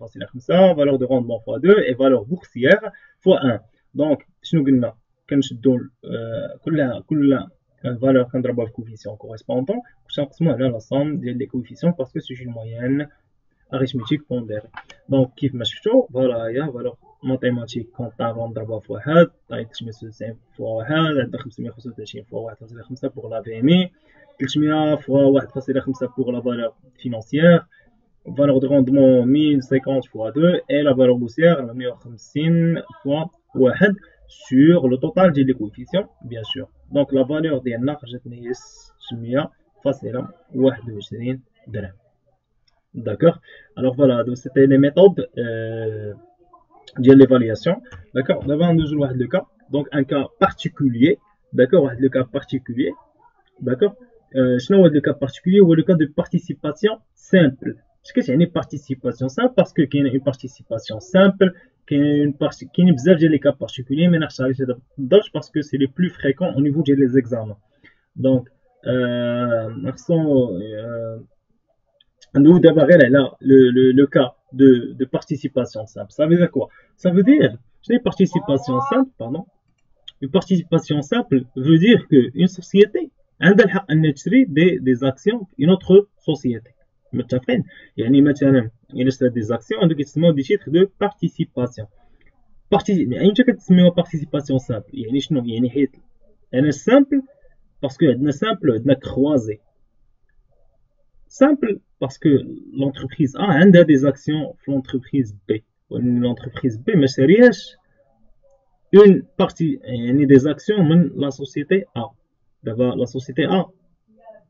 فالور دو روندمون في 2 اي فالور بورسيير في 1 دونك شنو قلنا كنشدو كل فالور كنضربوها في كوفيسيون كوريسبوندون باش نقسموه على لا سوم ديال لي كوفيسيون باسكو سي اون موين اريثميتيك بونديري دونك كيف ما شفتو فوالا هي فالور ماتيماتيك كونطابل نضربوها في واحد طاي 390 فوا واحد عندنا 535 فوا 1.5 بوغ لا في ام اي 300 fois 1.5 pour la valeur financière, valeur de rendement 1050 fois 2 et la valeur boursière 150 fois 1 sur le total des coefficients, bien sûr. Donc la valeur de la جاتني هي 600.21 درهم. D'accord. Alors voilà, donc c'était les méthodes de l'évaluation. D'accord. D'abord on joue le cas. Donc un cas particulier. D'accord. Le cas particulier. D'accord. شنو هو لو كا بارتيكولي هو لو كا دو بارتيسيباسيون سامبل اش كتعني بارتيسيباسيون سامبل باسكو كاينه اون بارتيسيباسيون سامبل كاين بزاف ديال لي كا بارتيكولي ما نخش عليه بالضبط باسكو سي لي بلو فريكون او نيفو ديال لي زيكزامان دونك خصو ندوي دابا غير على لو كا دو بارتيسيباسيون سامبل ça veut dire quoi ça veut dire شنو هي بارتيسيباسيون سامبل pardon une participation simple veut dire que une société عندها الحق ان تشري دي زاكسيون في اون اوتر سوسيتي متفقين يعني مثلا الا شرات دي زاكسيون هادو كيتسموا دي تيتر دو بارتيسيباسيون يعني انت كتسميوها بارتيسيباسيون سامبل يعني شنو يعني حيت انا سامبل باسكو عندنا سامبل عندنا كروازي سامبل باسكو لونتربريز ا عندها دي زاكسيون في لونتربريز بي ولكن لونتربريز بي ما شارياش اون بارتي يعني دي زاكسيون من لا سوسيتي ا دابا لا سوسيتي ا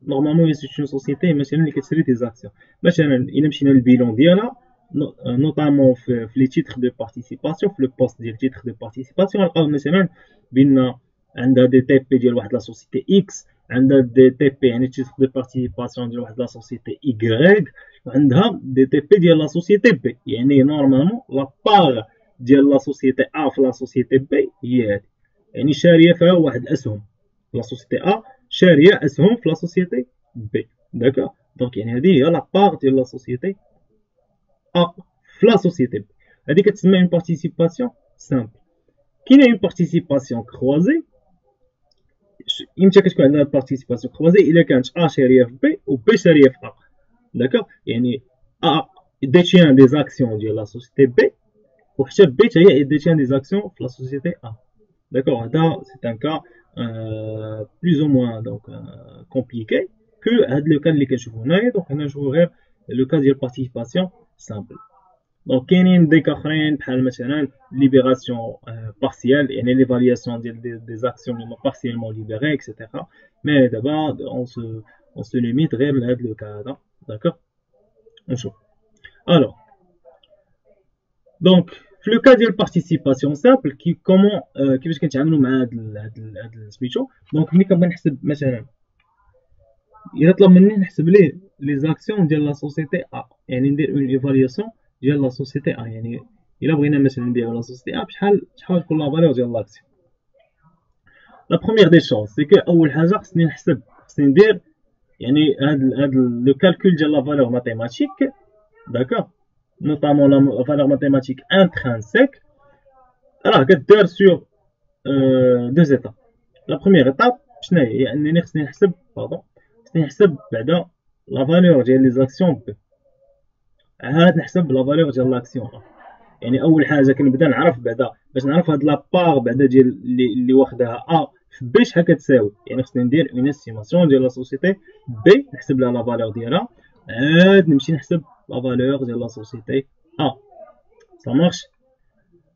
نورمالمون سي اون سوسيتي مثلا اللي كتشري دي زاكسيون مثلا الا مشينا للبيلون ديالها نوطامون في لي تيتر دو بارتيسيباسيون في لو بوست ديال تيتر دو بارتيسيباسيون نلقاو مثلا بان عندها دي تي بي ديال واحد لا سوسيتي اكس عندها دي تي بي يعني تيتر دو بارتيسيباسيون ديال واحد لا سوسيتي ايغريك وعندها دي تي بي ديال لا سوسيتي بي يعني نورمالمون لا بار ديال لا سوسيتي ا في لا سوسيتي بي هي هادي يعني شاريه فيها واحد الاسهم لا سوسيتي ا شاريه اسهم في لا سوسيتي بي داكوغ دونك يعني هذه هي لا بار ديال لا سوسيتي ا في لا سوسيتي بي هذه كتسمى اون بارتيسيباسيون سامبل كاينه اون بارتيسيباسيون كروازي امتى كتكون عندنا بارتيسيباسيون كروازي الا كانت ا شاريه في بي و بي شاريه في ا داكوغ يعني ا ديتيان دي زاكسيون ديال لا سوسيتي بي وحتى بي حتى هي ديتيان دي زاكسيون في لا سوسيتي ا داكوغ هذا سي ان كا plus ou moins donc compliqué que هاد لو كان اللي كنشوفو هنايا دونك هنا نشوفو غير لو كا ديال بارتيسيباسيون سامبل دونك كاينين دي كا اخرين بحال مثلا ليبيراسيون بارسيال يعني ليفالياسيون ديال دي زاكسيون اللي هما بارسيالمون ليبيري اكسيتيرا مي دابا اون سو ليميت غير لهاد لو كا هذا داكوغ نشوف الوغ دونك في لو كا ديال بارتيسيباسيون سامبل كيفاش كنتعاملوا مع هاد سميتو دونك ملي كنبغي نحسب مثلا الا طلب مني نحسب ليه لي زاكسيون ديال لا سوسيتي ا يعني ندير اون ايفالياسيون ديال لا سوسيتي ا يعني الا بغينا مثلا نبيعو لا سوسيتي ا بشحال تكون لا فالور ديال لاكسيون. لا بروميير دي شوز سي كو اول حاجه خصني نحسب، خصني ندير يعني هاد لو كالكول ديال لا فالور ماتيماتيك، داكوغ، نوطامون لا فالور ماتيماتيك انترانسيك راه كدار سور دو زيتاب. لا بروميير ايطاب شناهي؟ هي انني خصني نحسب بعدا لا فالور ديال لي زاكسيون بي، عاد نحسب لا فالور ديال لاكسيون ا. يعني اول حاجه كنبدا نعرف بعدا باش نعرف هاد لابار بعدا ديال اللي واخداها ا في بي شحال كتساوي، يعني خصني ندير اون استيماسيون ديال لا سوسيتي بي نحسب لها لا فالور ديالها، عاد نمشي نحسب لا فالور ديال لا سوسيتي ا. سا مارش.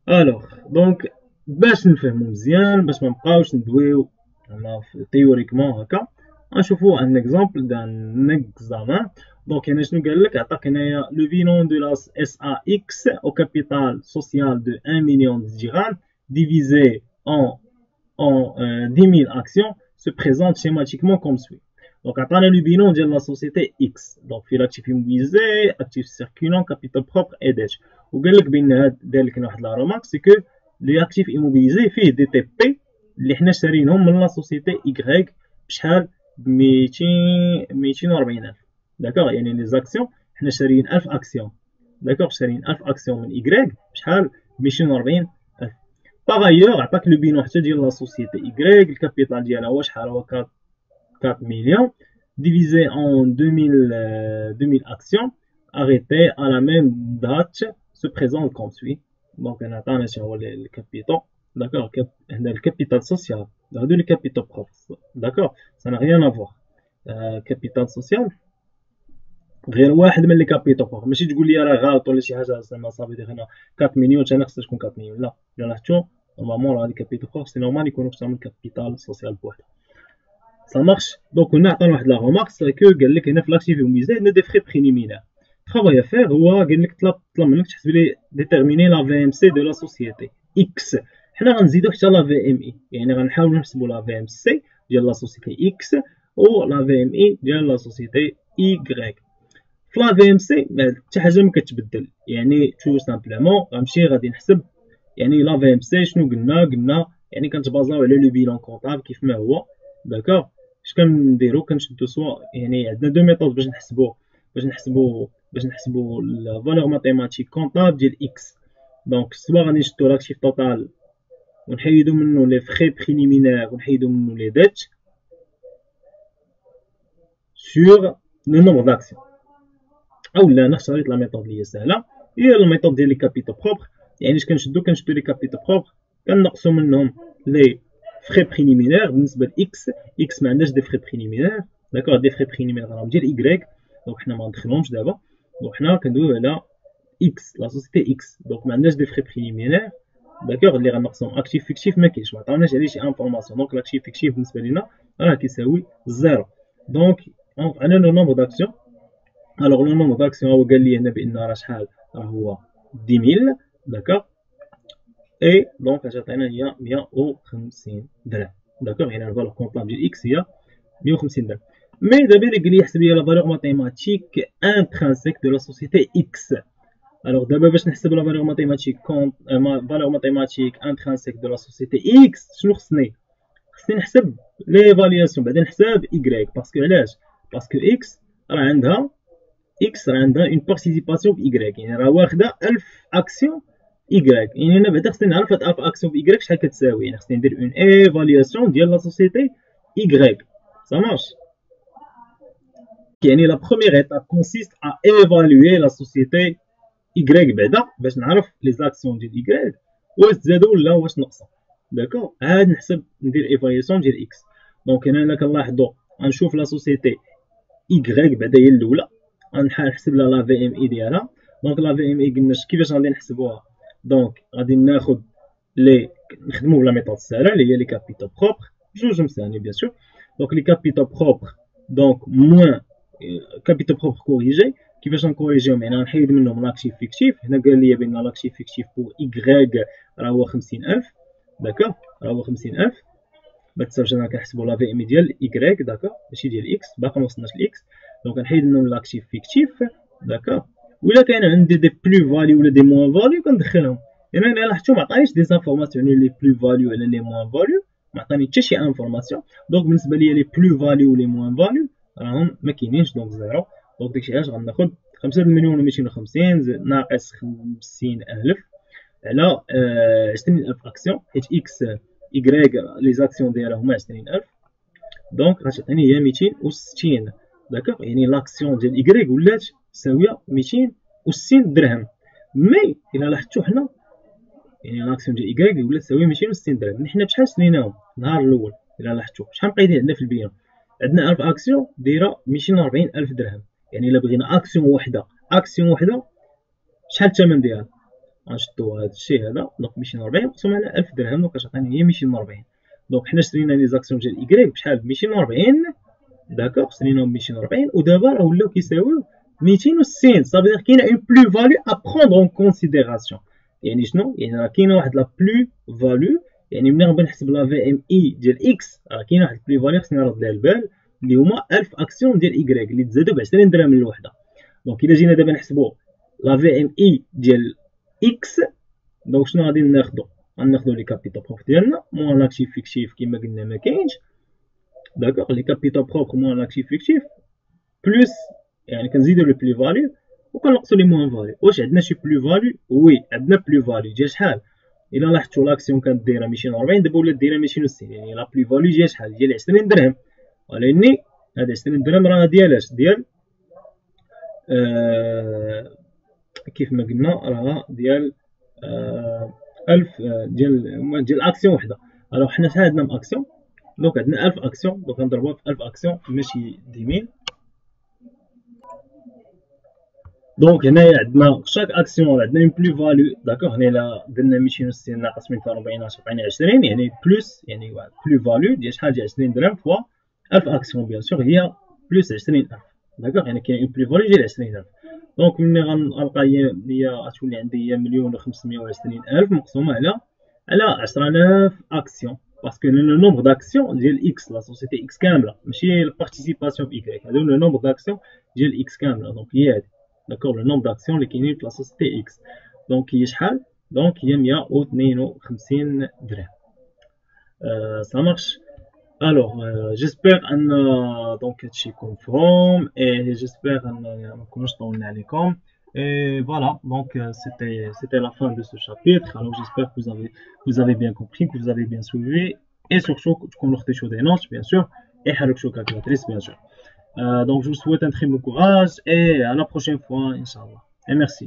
الوغ دونك باش نفهمو مزيان، باش ما نبقاوش ندويو زعما تيوريكمون هكا، غنشوفو ان اكزومبل دان اكزامان. دونك هنا شنو قالك؟ عطاك هنايا لو بيلون دو لا اس ا اكس او كابيتال سوسيال دو 1 مليون درهم divisé en 10 000 actions se présente schématiquement comme suit. Donc عطانا لو بيلون ديال لا سوسيتي اكس، دونك في لاكتيف immobilisé, actif circulant, capital propre et dette. وقال لك بان هاد دار لك واحد لا رومارك، سي كو لي اكتيف immobilisé فيه دي تي بي اللي حنا شارينهم من لا سوسيتي ايكغيك بشحال؟ ب 240,000. داكوغ، يعني لي زاكسيون حنا شاريين 1000 اكسيون، داكوغ، شاريين 1000 اكسيون من ايكغيك بشحال؟ ب 240,000. باغ عطاك لو بينو حتى ديال لا سوسيتي ايكغيك، الكابيتال ديالها هو شحال؟ هو 4 millions divisé en 2000 actions arrêtées à la même date se présente comme suit. Donc on attend le capital, d'accord, le capital social, le capital propre, d'accord, ça n'a rien à voir. Capital social غير واحد من لي كابيتال بروبر، ماشي تقول لي راه غلط ولا شي حاجه زعما صافي دير هنا 4 مليون حتى انا خصها تكون 4 مليون، لا الا لاحظتو نورمالمون راه لي كابيتال بروبر سي نورمال يكونوا اكثر من كابيتال سوسيال بوحدها. Ça marche. Donc on a واحد la remarque, c'est que قال لك هنا في لاكتيف immobilisé عندنا دي فري بريليمينير. الترافاي افير هو قال لك طلب منك تحسب لي ديتيرميني لا في ام سي دو لا سوسيتي اكس. حنا غنزيدو حتى لا في ام اي، يعني غنحاولوا نحسبوا لا في ام سي ديال لا سوسيتي اكس و لا في ام اي ديال لا سوسيتي ايكغيك. في لا في ام سي حتى حاجه ما كتبدل، يعني تو سامبلومون غنمشي غادي نحسب يعني لا في ام سي شنو قلنا يعني كنتبازاو على لو بيلون كونطابل كيف ما هو، داكوغ. اش كنديرو؟ كنشدو سوا يعني عندنا دو ميثود باش نحسبو لا فالور ماتيماتيك كونطابل ديال اكس. دونك سوا غادي نشدو لاكتيف توتال ونحيدو منو لي فري بريليمينير ونحيدو منو لي ديت سور لو نومبر داكسيون، اولا انا اختاريت لا ميثود اللي هي سهله، هي الميثود ديال لي كابيتال بروبر. يعني اش كنشدو لي كابيتال بروبر كنقصو منهم لي فري بريليمينير بالنسبه لاكس. اكس ما عندهاش دي فري بريليمينير، داكوغ، دي فري بريليمينير راهم ديال ايكغيك، دونك حنا ما ندخلهمش دابا. دونك حنا كندويو على اكس، لا سوسيتي اكس، دونك ما عندهاش دي فري بريليمينير، داكوغ، اللي غنقصهم اكتيف فيكتيف ما كاينش، ما عطاوناش عليه شي انفورماسيون. دونك لاكتيف فيكتيف بالنسبه لينا راه كيساوي زيرو. دونك عندنا لو نومبر داكسيون. الوغ لو نومبر داكسيون هو قال لي هنا بان راه شحال؟ راه هو 10,000، داكوغ. اي دونك اش عطينا هي 150 درهم، داكوغ، يعني الفالور كونطابل ديال اكس هي 150 درهم. مي دابا اللي قال لي يحسب لي لا فالور ماتيماتيك انترانسيك دو لا سوسيتي اكس. الوغ دابا باش نحسب لا فالور ماتيماتيك فالور ماتيماتيك انترانسيك دو لا سوسيتي اكس شنو خصني نحسب ليفالياسيون بعدا نحسب ايكغيك. باسكو علاش؟ باسكو اكس راه عندها اون بارتيسيباسيون في ايكغيك، يعني راه واخده 1000 اكسيون ايكغيك، يعني انا بعدا خصني نعرف هاد 1000 اكسيون في ايكغيك شحال كتساوي، يعني خصني ندير اون ايفالياسيون ديال لا سوسيتي ايكغيك. سا مارش. يعني لا بروميير ايتاب كونسيست ا ايفالوي لا سوسيتي ايكغيك بعدا باش نعرف لي زاكسيون ديال ايكغيك واش تزادوا ولا واش نقصوا، داكوغ. عاد نحسب ندير ايفالياسيون ديال اكس. دونك هنا الا كنلاحظوا غنشوف لا سوسيتي ايكغيك بعدا هي الاولى، غنحسب لها لا في ام اي ديالها. دونك لا في ام اي قلنا كيفاش غادي نحسبوها؟ دونك غادي ناخذ لي نخدموا بلا ميثود سهله اللي هي لي كابيتال بروبر، جوج مساهلين بيان سور. دونك لي كابيتال بروبر دونك موان كابيتال بروبر كوريجي. كيفاش نكوريجيهم؟ يعني غنحيد منهم لاكتيف فيكتيف. هنا قال لي بان لاكتيف فيكتيف بور ايكغيك راه هو 50,000، داكوغ، راه هو 50,000. ما تنساوش انا كنحسبوا لا في ام ديال ايكغيك، داكوغ، ماشي ديال اكس، باقي ما وصلناش لاكس. دونك غنحيد منهم لاكتيف فيكتيف، داكوغ، ولا كاين عندي دي بلو فاليو ولا دي موان فاليو كندخلهم. يعني انا لاحظتو ما عطانيش دي انفورماسيون لي بلو فاليو ولا لي موان فاليو، ما عطاني حتى شي انفورماسيون. دونك بالنسبه ليا لي بلو فاليو ولي موان فاليو راهم ما كاينينش، دونك زيرو. دونك داكشي علاش غناخد 5,250,000 ناقص 50,000 على 20,000 اكسيون، حيت اكس يكغيك لي زاكسيون ديالها هما 20,000. دونك غتعطيني هي 260. داكوغ، يعني لاكسيون ديال يكغيك ولات ساويه 260 درهم. مي الا لاحظتو حنا يعني لاكسيون ديال يكغيك ولات ساويه 260 درهم. حنا بشحال شريناهم النهار الاول؟ الا لاحظتو شحال مقيدين عندنا في البيان؟ عندنا 1000 اكسيون دايره 240,000 درهم. يعني الا بغينا اكسيون وحده شحال الثمن ديالها؟ غنشدو هاد الشيء هذا، دونك 240 مقسوم على 1000 درهم، دونك كتعطيني هي 240. دونك حنا شرينا لي زاكسيون ديال يكغيك بشحال؟ ب 240. داكوغ، شريناهم ب 240 ودابا راه ولاو كيساويو 260. صافي دير كاينه اون بلو فاليو ا بروندر اون كونسيديراسيون. يعني شنو؟ يعني راه كاينه واحد لا بلو فاليو. يعني ملي غنبغي نحسب لا في ام اي ديال اكس راه كاينه واحد البلو فاليو خصني نرد لها البال، اللي هما 1000 اكسيون ديال يكغيك اللي تزادوا ب 20 درهم للوحده. دونك الا جينا دابا نحسبوا لا في ام اي ديال اكس، دونك شنو غادي ناخدو؟ غناخدو لي كابيتال بروف ديالنا موان لاكتيف فيكتيف كيما قلنا ما كاينش. داكوغ، لي كابيتال بروف موان لاكتيف فيكتيف بلوس يعني كنزيدو لي بلو فاليو وكنقصو لي موان فاليو. واش عندنا شي بلو فاليو؟ وي عندنا بلو فاليو ديال شحال؟ الا لاحظتو لاكسيون كانت دايره 240 دابا ولات دايره 260، يعني لا بلو فاليو ديال شحال؟ ديال 20 درهم. ولكن هاد 20 درهم راه ديال اش؟ ديال كيف ما قلنا راه ديال 1000 ديال اكسيون وحده. الوغ حنا شحال عندنا من اكسيون؟ دونك عندنا 1000 اكسيون، دونك غنضربوها في 1000 اكسيون ماشي 10,000. دونك هنايا عندنا شاك اكسيون عندنا اون بلو فاليو. داكوغ، هنا الا درنا 260 ناقص 240 غتعطينا 20، يعني بلوس يعني واحد بلو فاليو ديال شحال؟ ديال 20 درهم فوا 1000 اكسيون بيان سور هي بلوس 20,000. داكوغ، يعني كاين اون بلو فاليو ديال 20,000. دونك ملي غنلقى هي غتولي عندي هي 1,520,000 مقسومه على 10,000 اكسيون، باسكو لو نومبر داكسيون ديال اكس لا سوسيتي اكس كامله ماشي البارتيسيباسيون في يكغيك، هادو لو نومبر داكسيون ديال اكس كامله. دونك هي هادي داكوغ، لو نومبر داكسيون اللي كاينين في لا سوسيتي اكس. دونك هي شحال؟ دونك هي 152 درهم. ça marche. Alors, j'espère ان دونك هادشي يكون مفهوم، et j'espère ان مكنوش طولنا عليكم. Et voilà, donc c'était la fin de ce chapitre. Alors j'espère que vous avez bien compris, que vous avez bien suivi, et surtout que vous avez des notes, bien sûr, et une calculatrice, bien sûr. Donc je vous souhaite un très bon courage et à la prochaine fois, Inch'Allah. Et merci.